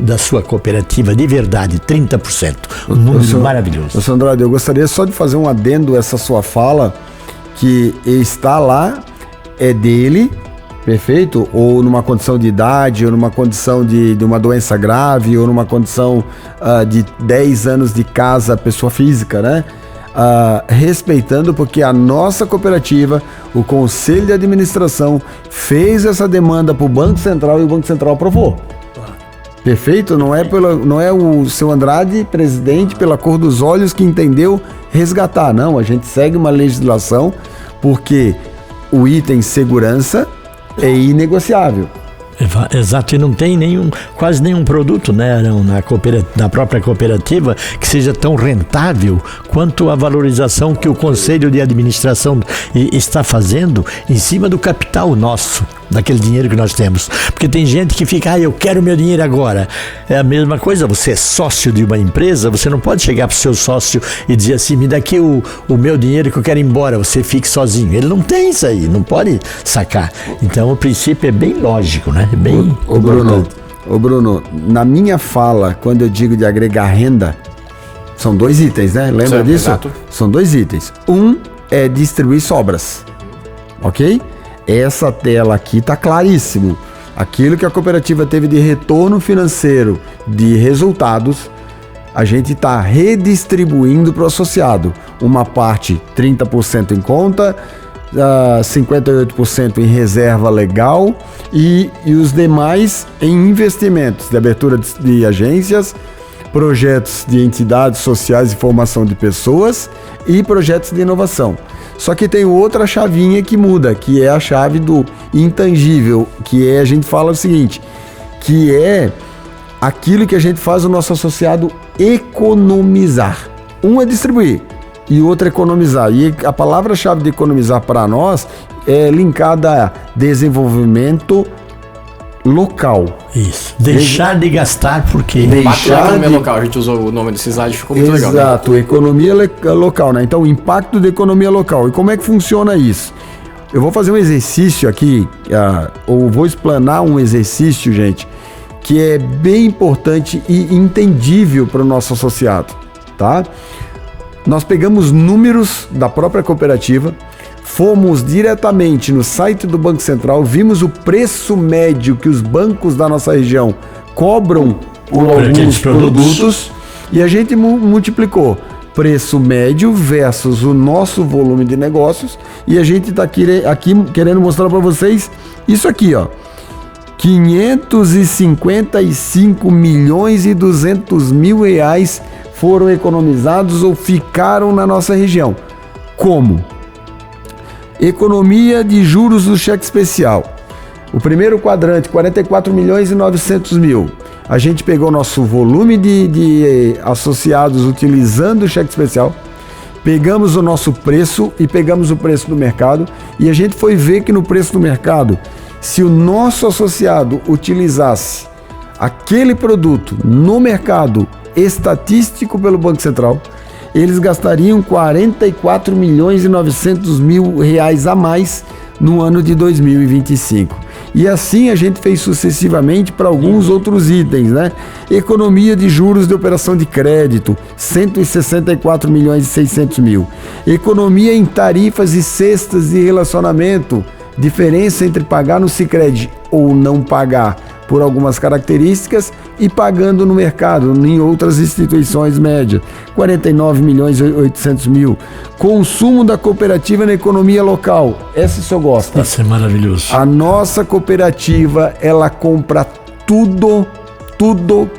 da sua cooperativa, de verdade, 30%. Um número maravilhoso. Senhor Andrade, eu gostaria só de fazer um adendo a essa sua fala, que está lá, é dele, perfeito? Ou numa condição de idade, ou numa condição de uma doença grave, ou numa condição de 10 anos de casa, pessoa física, né? Respeitando, porque a nossa cooperativa, o Conselho de Administração, fez essa demanda para o Banco Central e o Banco Central aprovou. Perfeito? Não é o seu Andrade, presidente, pela cor dos olhos, que entendeu resgatar. Não, a gente segue uma legislação porque o item segurança é inegociável. Exato, e não tem quase nenhum produto, né, Arão, na própria cooperativa que seja tão rentável quanto a valorização que o Conselho de Administração está fazendo em cima do capital nosso, daquele dinheiro que nós temos. Porque tem gente que fica, eu quero meu dinheiro agora. É a mesma coisa, você é sócio de uma empresa, você não pode chegar para o seu sócio e dizer assim, me dá aqui o meu dinheiro que eu quero ir embora, você fique sozinho. Ele não tem isso aí, não pode sacar. Então o princípio é bem lógico, né? É bem Bruno, na minha fala, quando eu digo de agregar renda, são 2 itens, né? Lembra certo, disso? Exato. São 2 itens. Um é distribuir sobras, ok? Essa tela aqui está claríssimo. Aquilo que a cooperativa teve de retorno financeiro, de resultados, a gente está redistribuindo para o associado. Uma parte 30% em conta, 58% em reserva legal e os demais em investimentos de abertura de agências, projetos de entidades sociais e formação de pessoas e projetos de inovação. Só que tem outra chavinha que muda, que é a chave do intangível, que é, a gente fala o seguinte, que é aquilo que a gente faz o nosso associado economizar. Um é distribuir e o outro é economizar. E a palavra-chave de economizar para nós é linkada a desenvolvimento local. Isso. Deixar de gastar porque... Impacto da economia local. A gente usou o nome desse slide, ficou muito legal. Exato, economia local, né? Então, o impacto da economia local. E como é que funciona isso? Eu vou fazer um exercício aqui, ou vou explanar um exercício, gente, que é bem importante e entendível para o nosso associado, tá? Nós pegamos números da própria cooperativa, fomos diretamente no site do Banco Central, vimos o preço médio que os bancos da nossa região cobram por alguns produtos e a gente multiplicou preço médio versus o nosso volume de negócios e a gente está aqui querendo mostrar para vocês isso aqui, ó. 555 milhões e 200 mil reais foram economizados ou ficaram na nossa região. Como? Economia de juros do cheque especial. O primeiro quadrante, 44 milhões e 900 mil. A gente pegou nosso volume de associados utilizando o cheque especial, pegamos o nosso preço e pegamos o preço do mercado e a gente foi ver que no preço do mercado, se o nosso associado utilizasse aquele produto no mercado estatístico pelo Banco Central, eles gastariam 44 milhões e 900 mil reais a mais no ano de 2025. E assim a gente fez sucessivamente para alguns outros itens, né? Economia de juros de operação de crédito, 164 milhões e 600 mil. Economia em tarifas e cestas de relacionamento, diferença entre pagar no Sicredi ou não pagar por algumas características e pagando no mercado, em outras instituições médias, 49 milhões e 800 mil. Consumo da cooperativa na economia local, essa o senhor gosta? Isso é maravilhoso. A nossa cooperativa, ela compra tudo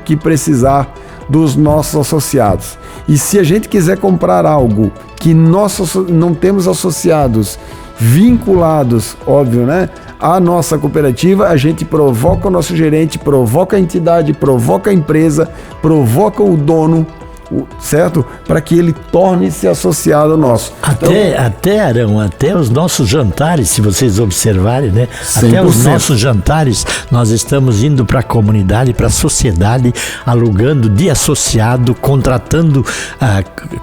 que precisar dos nossos associados. E se a gente quiser comprar algo que nós não temos associados vinculados, óbvio, né? A nossa cooperativa, a gente provoca o nosso gerente, provoca a entidade, provoca a empresa, provoca o dono, certo? Para que ele torne-se associado nosso. Até, Arão, até os nossos jantares, se vocês observarem, né? 100%. Até os nossos jantares, nós estamos indo para a comunidade, para a sociedade, alugando de associado, contratando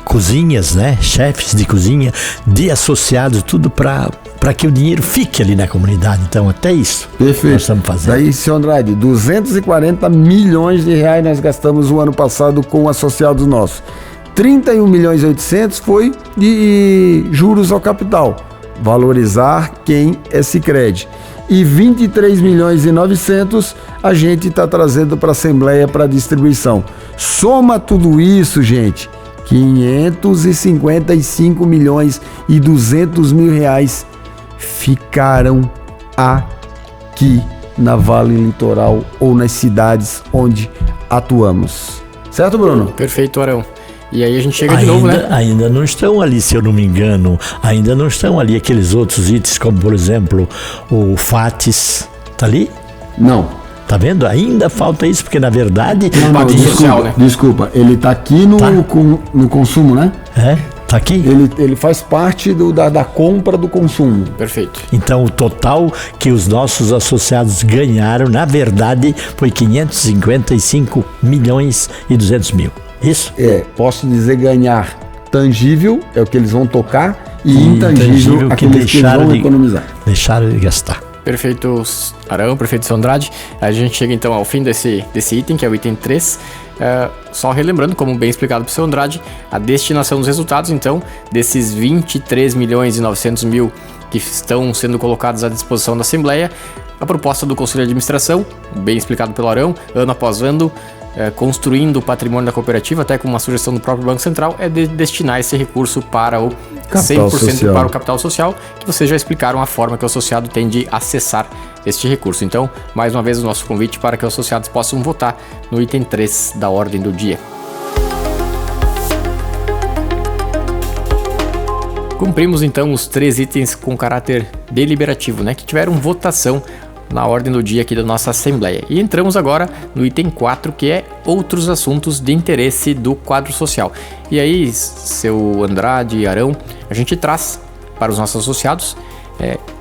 cozinhas, né? Chefes de cozinha, de associados, tudo para que o dinheiro fique ali na comunidade. Então, até isso. Perfeito. Nós estamos fazendo. Daí, senhor Andrade, 240 milhões de reais nós gastamos o ano passado com associados nossos. 31 milhões e 800 foi de juros ao capital. Valorizar quem é Sicredi. E 23 milhões e 900 a gente está trazendo para a Assembleia para distribuição. Soma tudo isso, gente, 555 milhões e 200 mil reais ficaram aqui na Vale Litoral ou nas cidades onde atuamos. Certo, Bruno? Perfeito, Arão. E aí a gente chega de novo, né? Ainda não estão ali, se eu não me engano, ainda não estão ali aqueles outros itens, como por exemplo o FATES. Tá ali? Não. Tá vendo? Ainda falta isso, porque na verdade... Desculpa, ele tá aqui no consumo, né? Tá aqui? Ele faz parte da compra do consumo. Perfeito. Então o total que os nossos associados ganharam, na verdade, foi 555 milhões e 200 mil. Isso? Posso dizer ganhar tangível, é o que eles vão tocar, e intangível, aqueles que eles vão economizar. Deixaram de gastar. Perfeito, Arão, perfeito, seu Andrade. A gente chega então ao fim desse item, que é o item 3. Só relembrando, como bem explicado para o seu Andrade, a destinação dos resultados, então, desses 23 milhões e 900 mil que estão sendo colocados à disposição da Assembleia, a proposta do Conselho de Administração, bem explicado pelo Arão, ano após ano, construindo o patrimônio da cooperativa, até com uma sugestão do próprio Banco Central, é de destinar esse recurso para o 100% para o capital social, que vocês já explicaram a forma que o associado tem de acessar este recurso. Então, mais uma vez, o nosso convite para que os associados possam votar no item 3 da ordem do dia. Cumprimos então os 3 itens com caráter deliberativo, que tiveram votação na ordem do dia aqui da nossa Assembleia. E entramos agora no item 4, que é outros assuntos de interesse do quadro social. E aí, seu Andrade e Arão, a gente traz para os nossos associados,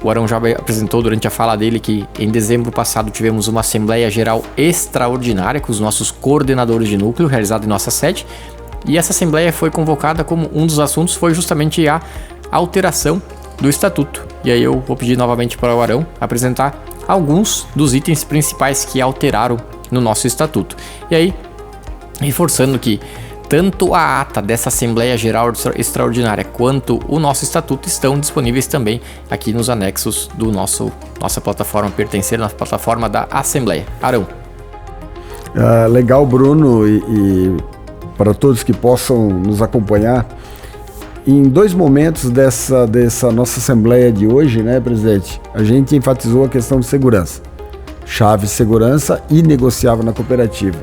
o Arão já apresentou durante a fala dele que em dezembro passado tivemos uma Assembleia Geral extraordinária com os nossos coordenadores de núcleo, realizada em nossa sede, e essa Assembleia foi convocada como um dos assuntos foi justamente a alteração do Estatuto. E aí eu vou pedir novamente para o Arão apresentar alguns dos itens principais que alteraram no nosso Estatuto. E aí, reforçando que tanto a ata dessa Assembleia Geral Extraordinária quanto o nosso Estatuto estão disponíveis também aqui nos anexos do nossa plataforma, pertencer na plataforma da Assembleia. Arão. Legal, Bruno, e para todos que possam nos acompanhar, em 2 momentos dessa nossa Assembleia de hoje, presidente, a gente enfatizou a questão de segurança. Chave segurança inegociável na cooperativa.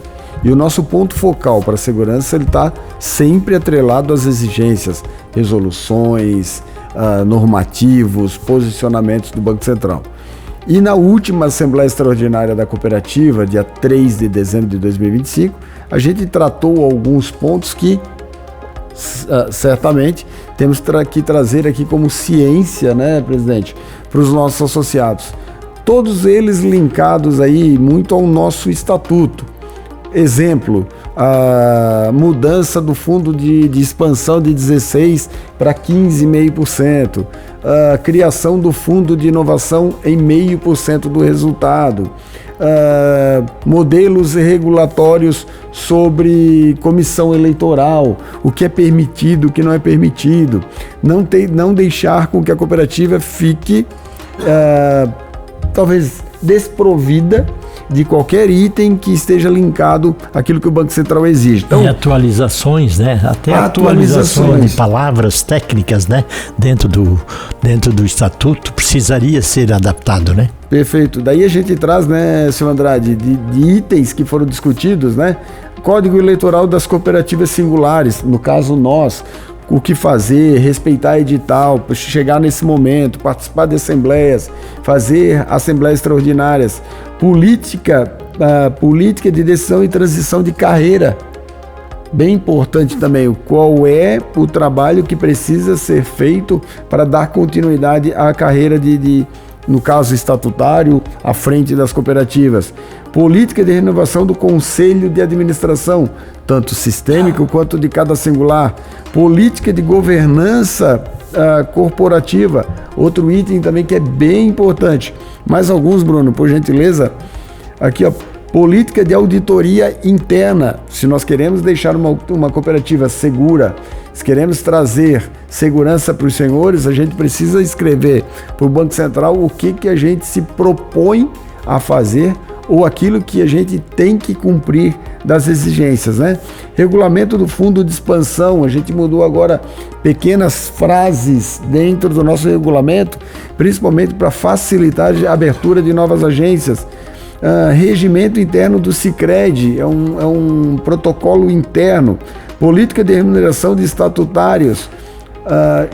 E o nosso ponto focal para a segurança está sempre atrelado às exigências, resoluções, normativos, posicionamentos do Banco Central. E na última Assembleia Extraordinária da Cooperativa, dia 3 de dezembro de 2025, a gente tratou alguns pontos que certamente temos que trazer aqui como ciência, presidente, para os nossos associados. Todos eles linkados aí muito ao nosso estatuto. Exemplo, a mudança do fundo de expansão de 16% para 15,5%, a criação do fundo de inovação em 0,5% do resultado, modelos regulatórios sobre comissão eleitoral, o que é permitido, o que não é permitido, não deixar com que a cooperativa fique talvez desprovida de qualquer item que esteja linkado àquilo que o Banco Central exige. Então, e atualizações, até atualizações de palavras técnicas, dentro do estatuto precisaria ser adaptado, Perfeito. Daí a gente traz, senhor Andrade, de itens que foram discutidos, Código Eleitoral das Cooperativas Singulares, no caso nós, o que fazer, respeitar edital, chegar nesse momento, participar de assembleias, fazer assembleias extraordinárias, política de decisão e transição de carreira, bem importante também, qual é o trabalho que precisa ser feito para dar continuidade à carreira no caso estatutário, à frente das cooperativas. Política de renovação do Conselho de Administração, tanto sistêmico quanto de cada singular. Política de governança corporativa, outro item também que é bem importante. Mais alguns, Bruno, por gentileza. Aqui, política de auditoria interna. Se nós queremos deixar uma cooperativa segura, se queremos trazer segurança para os senhores, a gente precisa escrever para o Banco Central o que a gente se propõe a fazer ou aquilo que a gente tem que cumprir das exigências, né? Regulamento do fundo de expansão, a gente mudou agora pequenas frases dentro do nosso regulamento, principalmente para facilitar a abertura de novas agências. Regimento interno do Sicredi, é um protocolo interno. Política de remuneração de estatutários,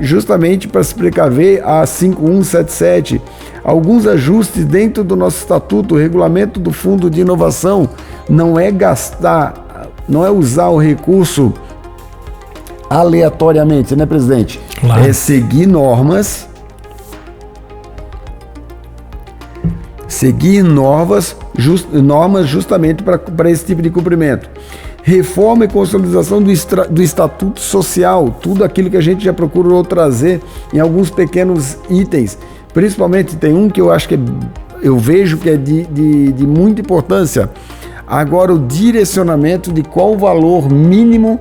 justamente para se precaver a 5177. Alguns ajustes dentro do nosso estatuto. O regulamento do Fundo de Inovação não é usar o recurso aleatoriamente, né, presidente? Claro. É seguir normas, justamente para esse tipo de cumprimento. Reforma e consolidação do Estatuto Social, tudo aquilo que a gente já procurou trazer em alguns pequenos itens. Principalmente tem um que eu acho que eu vejo que é de muita importância. Agora, o direcionamento de qual valor mínimo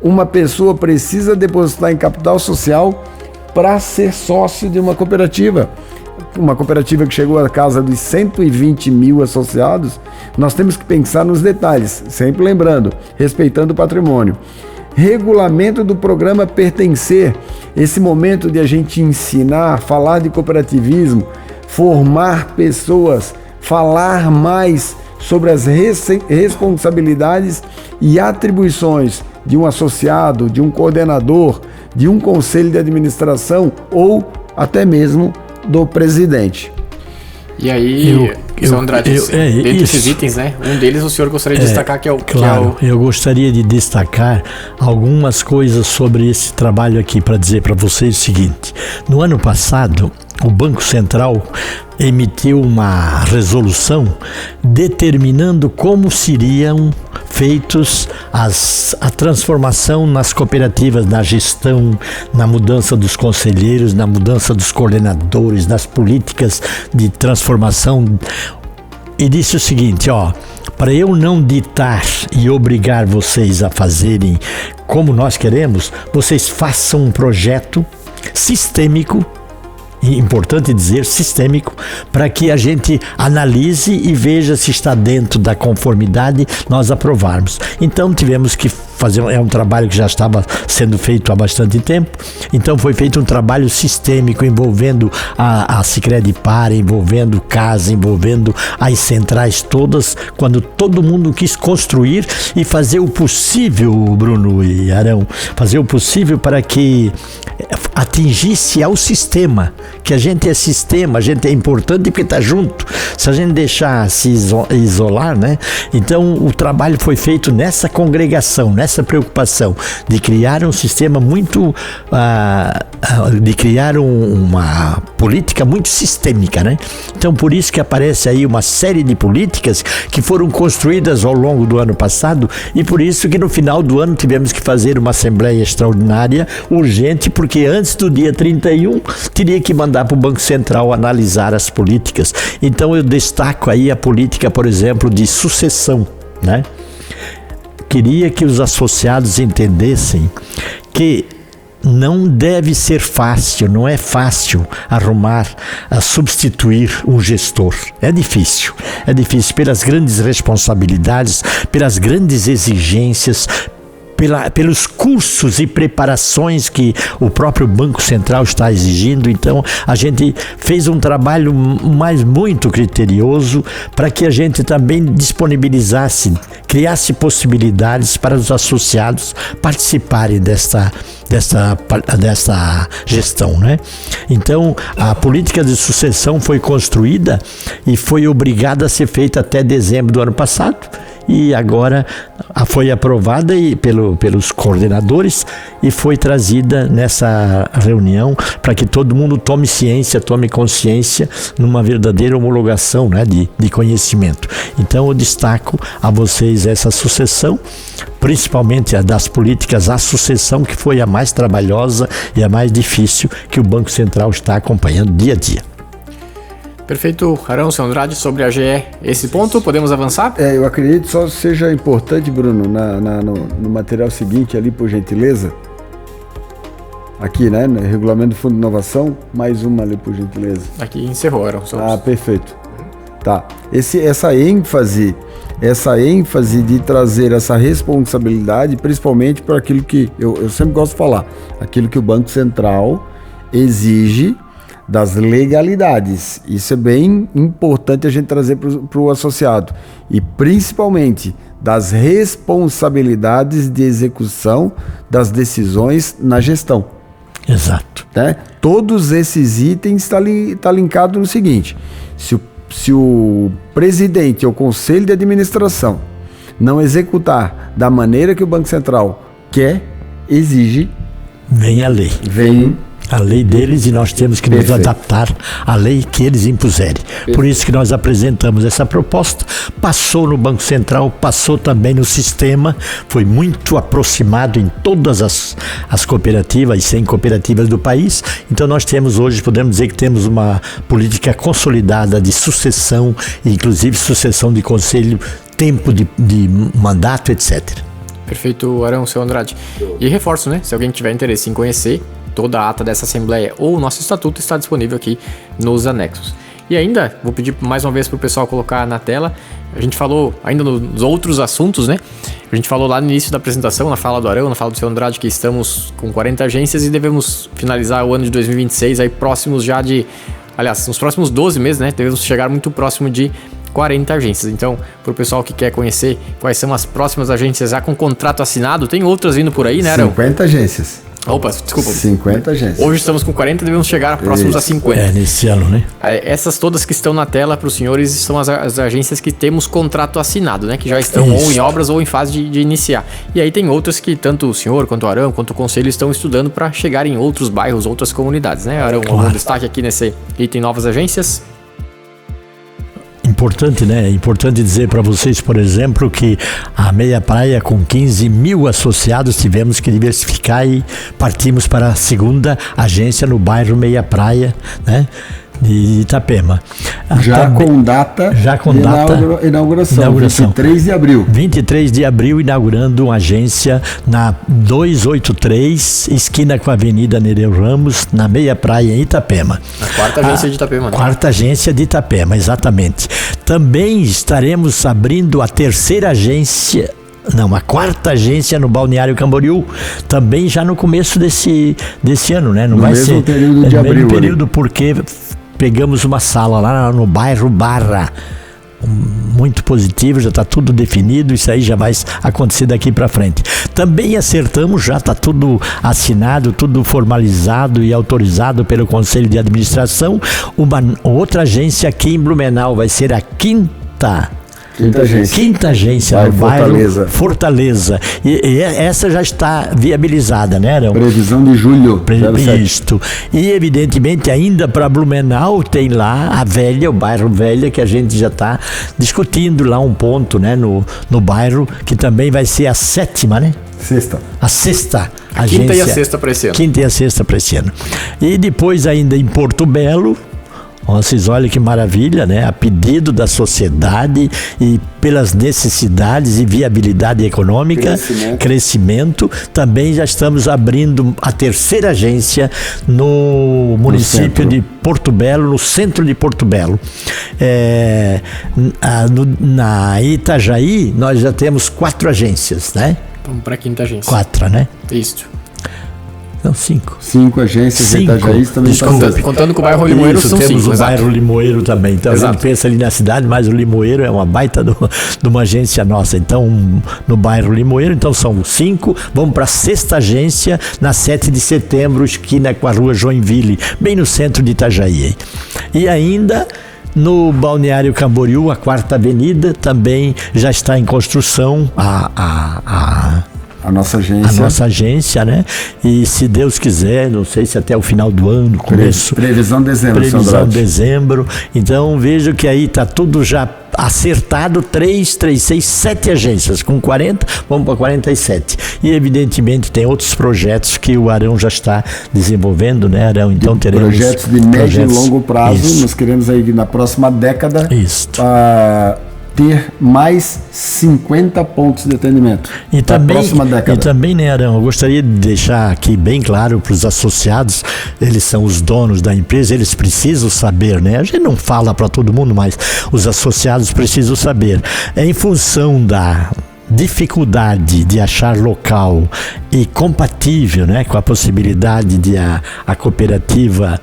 uma pessoa precisa depositar em capital social para ser sócio de uma cooperativa. Uma cooperativa que chegou à casa dos 120 mil associados, nós temos que pensar nos detalhes, sempre lembrando, respeitando o patrimônio. Regulamento do programa Pertencer, esse momento de a gente ensinar, falar de cooperativismo, formar pessoas, falar mais sobre as responsabilidades e atribuições de um associado, de um coordenador, de um conselho de administração ou até mesmo do presidente. E aí, São Andrade, dentre esses itens, né? Um deles o senhor gostaria de destacar, que é o... Claro, eu gostaria de destacar algumas coisas sobre esse trabalho aqui, para dizer para vocês o seguinte. No ano passado, o Banco Central emitiu uma resolução determinando como seriam feitos a transformação nas cooperativas, na gestão, na mudança dos conselheiros, na mudança dos coordenadores, nas políticas de transformação. E disse o seguinte, para eu não ditar e obrigar vocês a fazerem como nós queremos, vocês façam um projeto sistêmico, importante dizer sistêmico, para que a gente analise e veja se está dentro da conformidade, nós aprovarmos. Então tivemos que fazer, é um trabalho que já estava sendo feito há bastante tempo, então foi feito um trabalho sistêmico envolvendo a Sicredi-Par, envolvendo Casa, envolvendo as centrais todas, quando todo mundo quis construir e fazer o possível, Bruno e Arão, fazer o possível para que atingisse ao sistema, que a gente é sistema, a gente é importante porque está junto. Se a gente deixar se isolar, né? Então o trabalho foi feito nessa congregação, nessa preocupação de criar um sistema muito, de criar uma política muito sistêmica, né? Então por isso que aparece aí uma série de políticas que foram construídas ao longo do ano passado e por isso que no final do ano tivemos que fazer uma assembleia extraordinária urgente, porque antes do dia 31 teria que mandar para o Banco Central analisar as políticas. Então eu destaco aí a política, por exemplo, de sucessão, né? Queria que os associados entendessem que não deve ser fácil, não é fácil substituir um gestor. É difícil pelas grandes responsabilidades, pelas grandes exigências, pelos cursos e preparações que o próprio Banco Central está exigindo. Então a gente fez um trabalho muito criterioso para que a gente também disponibilizasse, criasse possibilidades para os associados participarem desta gestão, né? Então a política de sucessão foi construída e foi obrigada a ser feita até dezembro do ano passado. E agora foi aprovada pelos coordenadores e foi trazida nessa reunião para que todo mundo tome ciência, tome consciência numa verdadeira homologação, né, de conhecimento. Então eu destaco a vocês essa sucessão, principalmente a das políticas, a sucessão que foi a mais trabalhosa e a mais difícil, que o Banco Central está acompanhando dia a dia. Perfeito, Arão, São Andrade, sobre a GE, esse ponto, podemos avançar? Eu acredito só seja importante, Bruno, no material seguinte ali, por gentileza. Aqui, né, no Regulamento do Fundo de Inovação, mais uma ali, por gentileza. Aqui encerrou, Arão. Perfeito. Tá. Essa ênfase de trazer essa responsabilidade, principalmente por aquilo que eu sempre gosto de falar, aquilo que o Banco Central exige das legalidades. Isso é bem importante a gente trazer para o associado. E principalmente das responsabilidades de execução das decisões na gestão. Exato. Né? Todos esses itens tá linkado no seguinte: se o presidente ou conselho de administração não executar da maneira que o Banco Central quer, exige... Vem a lei. Vem a lei deles e nós temos que nos adaptar à lei que eles impuserem. Por isso que nós apresentamos essa proposta, passou no Banco Central, passou também no sistema, foi muito aproximado em todas as cooperativas e 100 cooperativas do país. Então nós temos hoje, podemos dizer que temos uma política consolidada de sucessão, inclusive sucessão de conselho, tempo de mandato, etc. Perfeito, Arão, seu Andrade. E reforço, né? Se alguém tiver interesse em conhecer toda a ata dessa Assembleia ou o nosso estatuto, está disponível aqui nos anexos. E ainda, vou pedir mais uma vez para o pessoal colocar na tela, a gente falou ainda nos outros assuntos, né? A gente falou lá no início da apresentação, na fala do Arão, na fala do seu Andrade, que estamos com 40 agências e devemos finalizar o ano de 2026 aí próximos já de... Aliás, nos próximos 12 meses, né? Devemos chegar muito próximo de 40 agências. Então, para o pessoal que quer conhecer quais são as próximas agências já com contrato assinado, tem outras vindo por aí, né, Arão? 50 agências. Opa, desculpa. 50 agências. Hoje estamos com 40, devemos chegar próximos a 50. É, nesse ano, né? Essas todas que estão na tela para os senhores são as agências que temos contrato assinado, né? Que já estão ou em obras ou em fase de iniciar. E aí tem outras que tanto o senhor, quanto o Arão, quanto o conselho estão estudando para chegar em outros bairros, outras comunidades, né, Arão? Claro. Algum destaque aqui nesse item novas agências? Importante, né? É importante dizer para vocês, por exemplo, que a Meia Praia, com 15 mil associados, tivemos que diversificar e partimos para a segunda agência no bairro Meia Praia, né? De Itapema. Com data de inauguração, 23 de abril. 23 de abril, inaugurando uma agência na 283, esquina com a Avenida Nereu Ramos, na Meia Praia, em Itapema. A quarta agência de Itapema, né? Quarta agência de Itapema, exatamente. Também estaremos abrindo a terceira agência, a quarta agência no Balneário Camboriú, também já no começo desse ano, né? Não no vai mesmo ser período de abril. No mesmo período, porque pegamos uma sala lá no bairro Barra, muito positivo, já está tudo definido, isso aí já vai acontecer daqui para frente. Também acertamos, já está tudo assinado, tudo formalizado e autorizado pelo Conselho de Administração, uma outra agência aqui em Blumenau, vai ser a quinta agência no bairro Fortaleza. E essa já está viabilizada, né, Arão? Previsão de julho. Isto. E evidentemente ainda para Blumenau tem lá a Velha, o bairro Velha, que a gente já está discutindo lá um ponto, né, no bairro, que também vai ser a sétima, né? A sexta agência. Quinta e a sexta para esse ano. Quinta e a sexta para esse ano. E depois ainda em Porto Belo. Vocês olhem que maravilha, né? A pedido da sociedade e pelas necessidades e viabilidade econômica, crescimento, também já estamos abrindo a terceira agência no município de Porto Belo, no centro de Porto Belo. Na Itajaí, nós já temos 4 agências, né? Vamos para a quinta agência. 4, né? Isso. Não, 5. 5 agências de Itajaí também. Contando com o bairro Limoeiro, são 5. Temos o bairro Limoeiro também. Então exato. A gente pensa ali na cidade, mas o Limoeiro é uma baita de uma agência nossa. Então, no bairro Limoeiro, então são 5. Vamos para a sexta agência, na 7 de setembro, esquina com a rua Joinville, bem no centro de Itajaí. E ainda... no Balneário Camboriú, a quarta avenida, também já está em construção a nossa agência. A nossa agência, né? E se Deus quiser, não sei se até o final do ano, começo. Previsão dezembro, Previsão dezembro. Então vejo que aí está tudo já acertado, 3, 6, 7 agências. Com 40, vamos para 47. E evidentemente tem outros projetos que o Arão já está desenvolvendo, né, Arão? Então teremos projetos de médio e longo prazo. Isso. Nós queremos aí na próxima década ter mais 50 pontos de atendimento. E também, né, Arão, eu gostaria de deixar aqui bem claro para os associados, eles são os donos da empresa, eles precisam saber, né? A gente não fala para todo mundo, mas os associados precisam saber. Em função da dificuldade de achar local e compatível, né, com a possibilidade de a cooperativa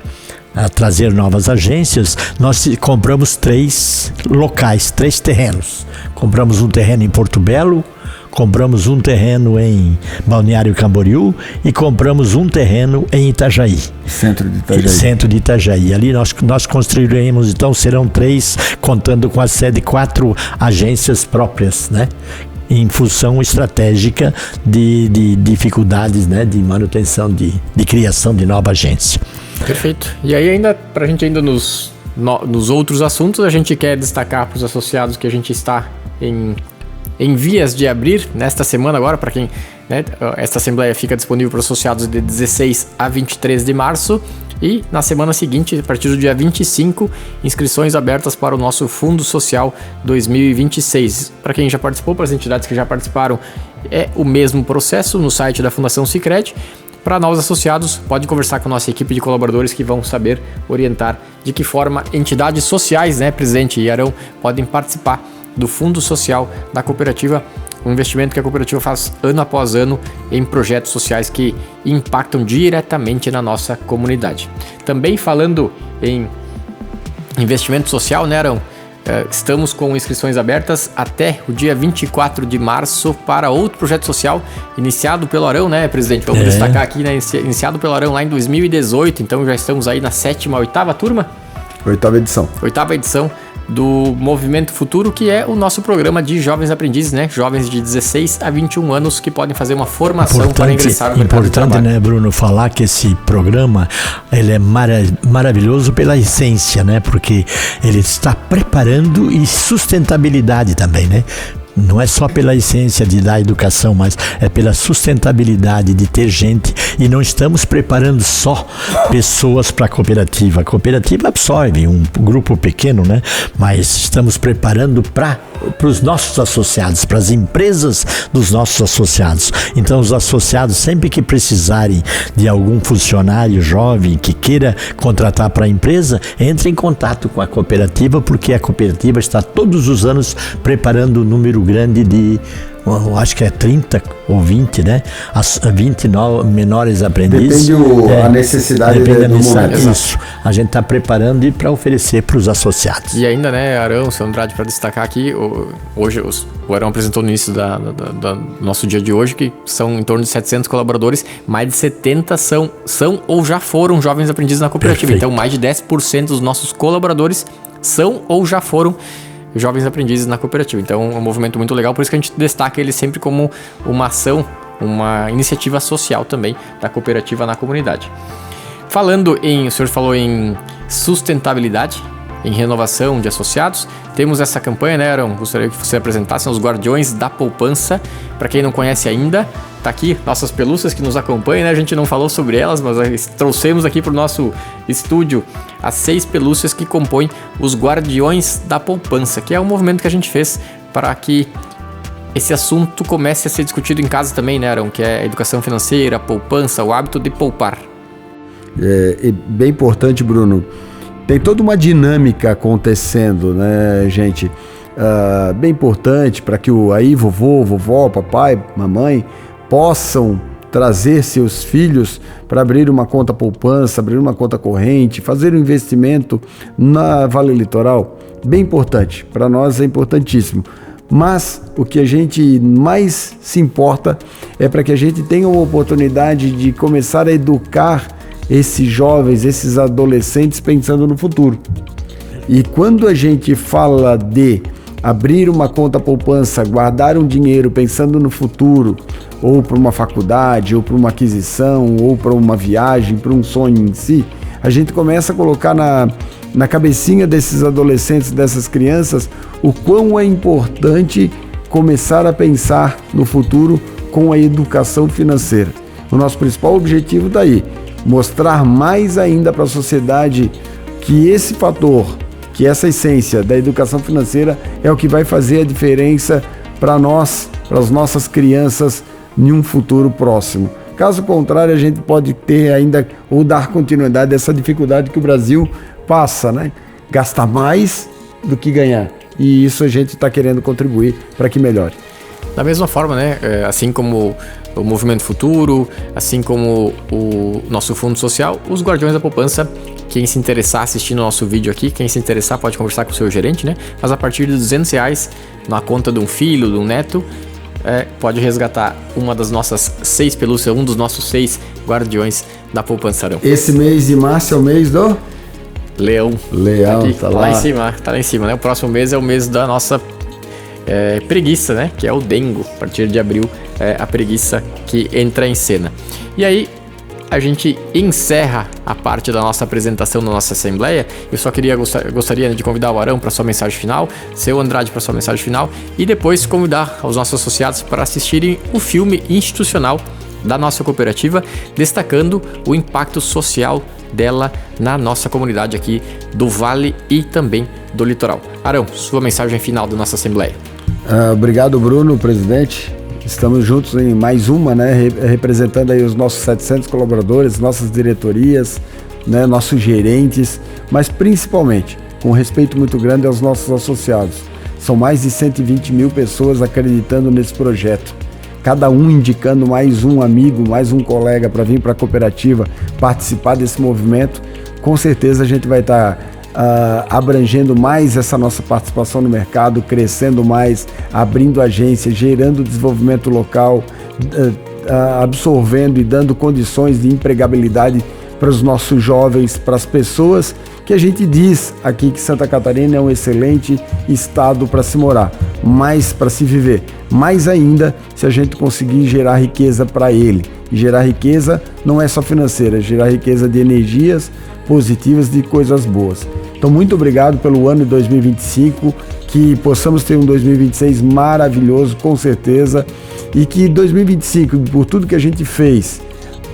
trazer novas agências, nós compramos 3 locais, 3 terrenos. Compramos um terreno em Porto Belo, compramos um terreno em Balneário Camboriú e compramos um terreno em Itajaí. Centro de Itajaí. Ali nós construiremos, então serão 3, contando com a sede, 4 agências próprias, né? Em função estratégica de dificuldades, né, de manutenção, de criação de nova agência. Perfeito. E aí ainda, pra gente ainda nos outros assuntos, a gente quer destacar para os associados que a gente está em vias de abrir nesta semana agora, para quem, né, esta assembleia fica disponível para os associados de 16 a 23 de março e na semana seguinte, a partir do dia 25, inscrições abertas para o nosso Fundo Social 2026. Para quem já participou, para as entidades que já participaram, é o mesmo processo no site da Fundação Sicredi. Para novos associados, pode conversar com a nossa equipe de colaboradores que vão saber orientar de que forma entidades sociais, né, Presidente e Arão, podem participar do Fundo Social da cooperativa, um investimento que a cooperativa faz ano após ano em projetos sociais que impactam diretamente na nossa comunidade. Também falando em investimento social, né, Arão? Estamos com inscrições abertas até o dia 24 de março para outro projeto social iniciado pelo Arão, né, Presidente? Vamos destacar aqui, né, iniciado pelo Arão lá em 2018, então já estamos aí na 7ª, 8ª turma? 8ª edição. 8ª edição do Movimento Futuro, que é o nosso programa de jovens aprendizes, né? Jovens de 16 a 21 anos que podem fazer uma formação para ingressar no mercado de trabalho. Importante, né, Bruno, falar que esse programa ele é maravilhoso pela essência, né? Porque ele está preparando e sustentabilidade também, né? Não é só pela essência de dar educação, mas é pela sustentabilidade de ter gente, e não estamos preparando só pessoas para a cooperativa. A cooperativa absorve um grupo pequeno, né? Mas estamos preparando para os nossos associados, para as empresas dos nossos associados. Então, os associados, sempre que precisarem de algum funcionário jovem que queira contratar para a empresa, entre em contato com a cooperativa, porque a cooperativa está todos os anos preparando um número grande de, acho que é 30 ou 20, né? As 20 menores aprendizes. Depende a necessidade do momento. Isso. A gente está preparando para oferecer para os associados. E ainda, né, Arão, seu Andrade, para destacar aqui, hoje o Arão apresentou no início do nosso dia de hoje que são em torno de 700 colaboradores, mais de 70 são ou já foram jovens aprendizes na cooperativa. Perfeito. Então, mais de 10% dos nossos colaboradores são ou já foram jovens aprendizes na cooperativa. Então é um movimento muito legal, por isso que a gente destaca ele sempre como uma ação, uma iniciativa social também da cooperativa na comunidade. O senhor falou em sustentabilidade, em renovação de associados, temos essa campanha, né, Arão? Gostaria que você apresentasse os Guardiões da Poupança. Para quem não conhece ainda, tá aqui nossas pelúcias que nos acompanham, né? A gente não falou sobre elas, mas trouxemos aqui para o nosso estúdio as 6 pelúcias que compõem os Guardiões da Poupança, que é um movimento que a gente fez para que esse assunto comece a ser discutido em casa também, né, Arão? Que é a educação financeira, a poupança, o hábito de poupar. É bem importante, Bruno. Tem toda uma dinâmica acontecendo, né, gente? Bem importante para que aí vovô, vovó, papai, mamãe possam trazer seus filhos para abrir uma conta poupança, abrir uma conta corrente, fazer um investimento na Vale Litoral. Bem importante, para nós é importantíssimo. Mas o que a gente mais se importa é para que a gente tenha uma oportunidade de começar a educar esses jovens, esses adolescentes pensando no futuro. E quando a gente fala de abrir uma conta poupança, guardar um dinheiro pensando no futuro, ou para uma faculdade, ou para uma aquisição, ou para uma viagem, para um sonho em si, a gente começa a colocar na cabecinha desses adolescentes, dessas crianças, o quão é importante começar a pensar no futuro com a educação financeira. O nosso principal objetivo está aí, mostrar mais ainda para a sociedade que esse fator, que essa essência da educação financeira é o que vai fazer a diferença para nós, para as nossas crianças em um futuro próximo. Caso contrário, a gente pode ter ainda ou dar continuidade a essa dificuldade que o Brasil passa, né? Gastar mais do que ganhar. E isso a gente está querendo contribuir para que melhore. Da mesma forma, né? Assim como o Movimento Futuro, assim como o nosso Fundo Social, os Guardiões da Poupança, quem se interessar assistindo o nosso vídeo aqui, quem se interessar pode conversar com o seu gerente, né? Mas a partir de R$200 na conta de um filho, de um neto, pode resgatar uma das nossas 6 pelúcias, um dos nossos 6 Guardiões da Poupança. Esse mês de março é o mês do... Leão. Leão, tá lá em cima, né? O próximo mês é o mês da nossa preguiça, né? Que é o dengo. A partir de abril é a preguiça que entra em cena. E aí a gente encerra a parte da nossa apresentação na nossa assembleia. Eu só gostaria de convidar o Arão para sua mensagem final, seu Andrade para sua mensagem final e depois convidar os nossos associados para assistirem o filme institucional da nossa cooperativa, destacando o impacto social dela na nossa comunidade aqui do Vale e também do Litoral. Arão, sua mensagem final da nossa assembleia. Obrigado, Bruno, presidente. Estamos juntos em mais uma, né, representando aí os nossos 700 colaboradores, nossas diretorias, né, nossos gerentes, mas principalmente com respeito muito grande aos nossos associados. São mais de 120 mil pessoas acreditando nesse projeto. Cada um indicando mais um amigo, mais um colega para vir para a cooperativa participar desse movimento. Com certeza a gente vai estar abrangendo mais essa nossa participação no mercado, crescendo mais, abrindo agências, gerando desenvolvimento local, absorvendo e dando condições de empregabilidade para os nossos jovens, para as pessoas que a gente diz aqui que Santa Catarina é um excelente estado para se morar, mas para se viver. Mais ainda se a gente conseguir gerar riqueza para ele. E gerar riqueza não é só financeira, gerar riqueza de energias positivas, de coisas boas. Então, muito obrigado pelo ano de 2025, que possamos ter um 2026 maravilhoso, com certeza, e que 2025, por tudo que a gente fez,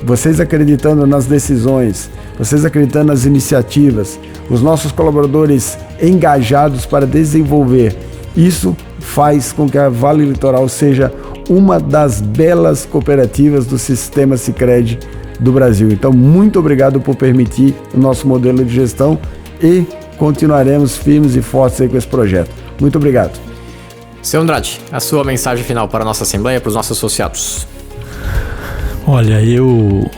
vocês acreditando nas decisões, vocês acreditando nas iniciativas, os nossos colaboradores engajados para desenvolver, isso faz com que a Vale Litoral seja uma das belas cooperativas do sistema Sicredi do Brasil. Então, muito obrigado por permitir o nosso modelo de gestão e continuaremos firmes e fortes aí com esse projeto. Muito obrigado. Seu Andrade, a sua mensagem final para a nossa Assembleia, para os nossos associados. Olha, eu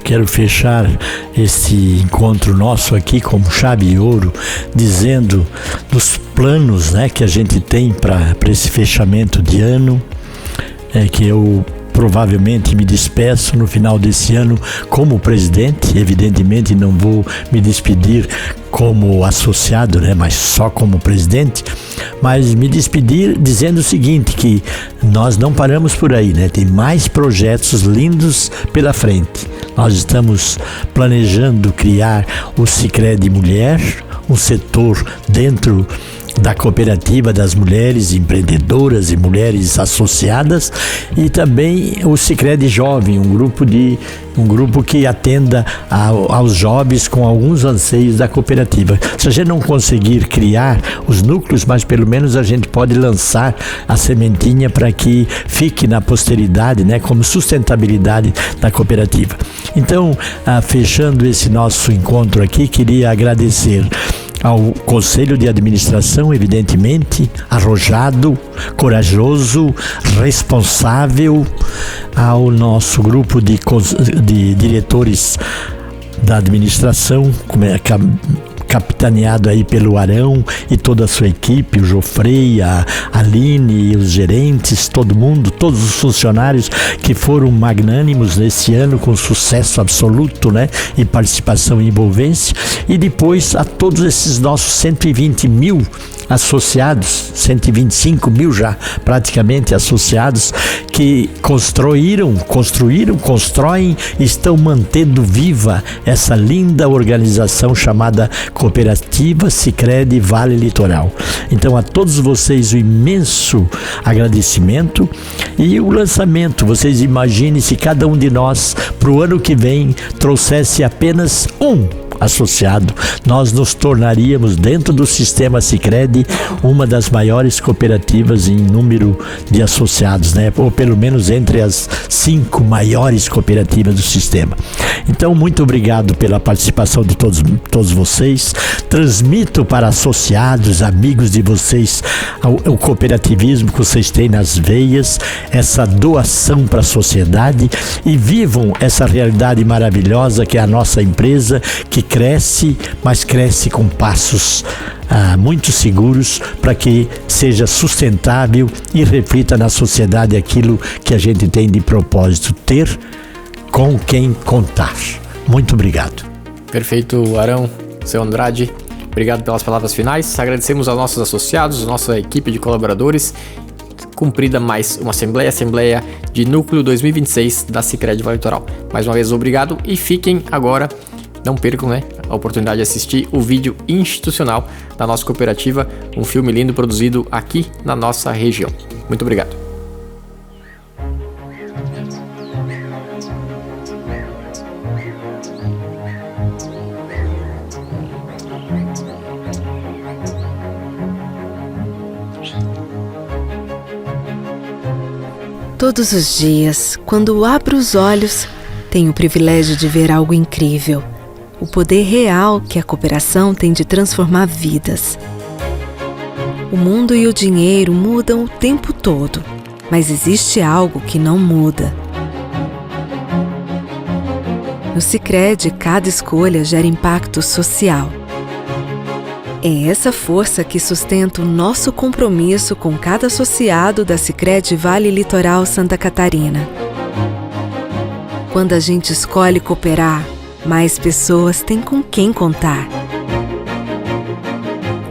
quero fechar esse encontro nosso aqui como chave de ouro, dizendo dos planos, né, que a gente tem para esse fechamento de ano, que eu provavelmente me despeço no final desse ano como presidente. Evidentemente não vou me despedir como associado, né, mas só como presidente, mas me despedir dizendo o seguinte, que nós não paramos por aí, né? Tem mais projetos lindos pela frente. Nós estamos planejando criar o Sicredi Mulher, um setor dentro da cooperativa das mulheres empreendedoras e mulheres associadas, e também o Sicredi Jovem, um grupo que atenda aos jovens com alguns anseios da cooperativa. Se a gente não conseguir criar os núcleos, mas pelo menos a gente pode lançar a sementinha para que fique na posteridade, né, como sustentabilidade da cooperativa. Então, fechando esse nosso encontro aqui, queria agradecer ao Conselho de Administração, evidentemente, arrojado, corajoso, responsável, ao nosso grupo de diretores da administração, capitaneado aí pelo Arão e toda a sua equipe, o Jofrei, a Aline, os gerentes, todo mundo, todos os funcionários que foram magnânimos nesse ano, com sucesso absoluto, né? E participação e envolvência. E depois a todos esses nossos 120 mil associados, 125 mil já praticamente associados, que constroem, estão mantendo viva essa linda organização chamada Cooperativa Sicredi Vale Litoral. Então, a todos vocês, o imenso agradecimento e o lançamento. Vocês imaginem se cada um de nós, para o ano que vem, trouxesse apenas associado, nós nos tornaríamos, dentro do sistema Sicredi, uma das maiores cooperativas em número de associados, né? Ou pelo menos entre as 5 maiores cooperativas do sistema. Então, muito obrigado pela participação de todos vocês. Transmito para associados, amigos de vocês, o cooperativismo que vocês têm nas veias, essa doação para a sociedade, e vivam essa realidade maravilhosa que é a nossa empresa, que cresce, mas cresce com passos muito seguros para que seja sustentável e reflita na sociedade aquilo que a gente tem de propósito, ter com quem contar. Muito obrigado. Perfeito, Arão, seu Andrade. Obrigado pelas palavras finais. Agradecemos aos nossos associados, nossa equipe de colaboradores. Cumprida mais uma Assembleia de Núcleo 2026 da Sicredi Vale Litoral. Mais uma vez, obrigado e fiquem agora, não percam, a oportunidade de assistir o vídeo institucional da nossa cooperativa, um filme lindo produzido aqui na nossa região. Muito obrigado. Todos os dias, quando abro os olhos, tenho o privilégio de ver algo incrível. O poder real que a cooperação tem de transformar vidas. O mundo e o dinheiro mudam o tempo todo, mas existe algo que não muda. No Sicredi, cada escolha gera impacto social. É essa força que sustenta o nosso compromisso com cada associado da Sicredi Vale Litoral Santa Catarina. Quando a gente escolhe cooperar, mais pessoas têm com quem contar.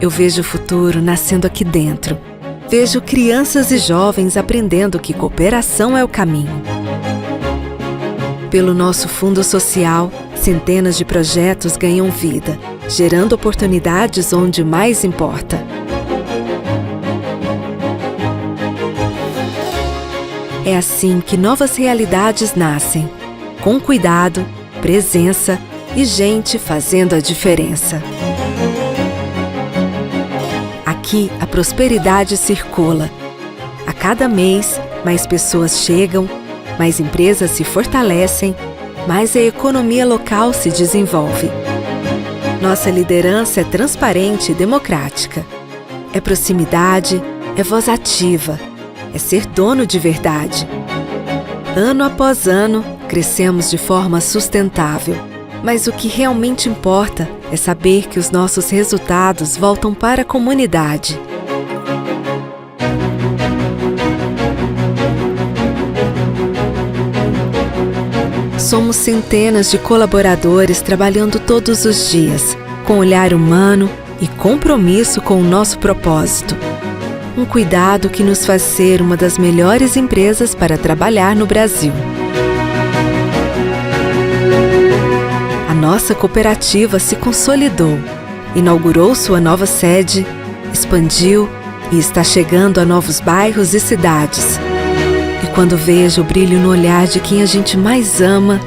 Eu vejo o futuro nascendo aqui dentro. Vejo crianças e jovens aprendendo que cooperação é o caminho. Pelo nosso fundo social, centenas de projetos ganham vida, gerando oportunidades onde mais importa. É assim que novas realidades nascem, com cuidado, presença e gente fazendo a diferença. Aqui a prosperidade circula. A cada mês, mais pessoas chegam, mais empresas se fortalecem, mais a economia local se desenvolve. Nossa liderança é transparente e democrática. É proximidade, é voz ativa, é ser dono de verdade. Ano após ano, crescemos de forma sustentável. Mas o que realmente importa é saber que os nossos resultados voltam para a comunidade. Somos centenas de colaboradores trabalhando todos os dias, com olhar humano e compromisso com o nosso propósito. Um cuidado que nos faz ser uma das melhores empresas para trabalhar no Brasil. A nossa cooperativa se consolidou, inaugurou sua nova sede, expandiu e está chegando a novos bairros e cidades. E quando vejo o brilho no olhar de quem a gente mais ama,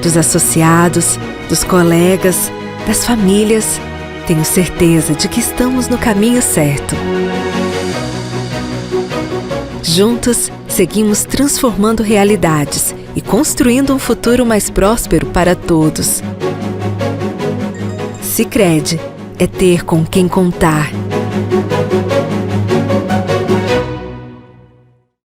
dos associados, dos colegas, das famílias, tenho certeza de que estamos no caminho certo. Juntos, seguimos transformando realidades e construindo um futuro mais próspero para todos. Sicredi é ter com quem contar.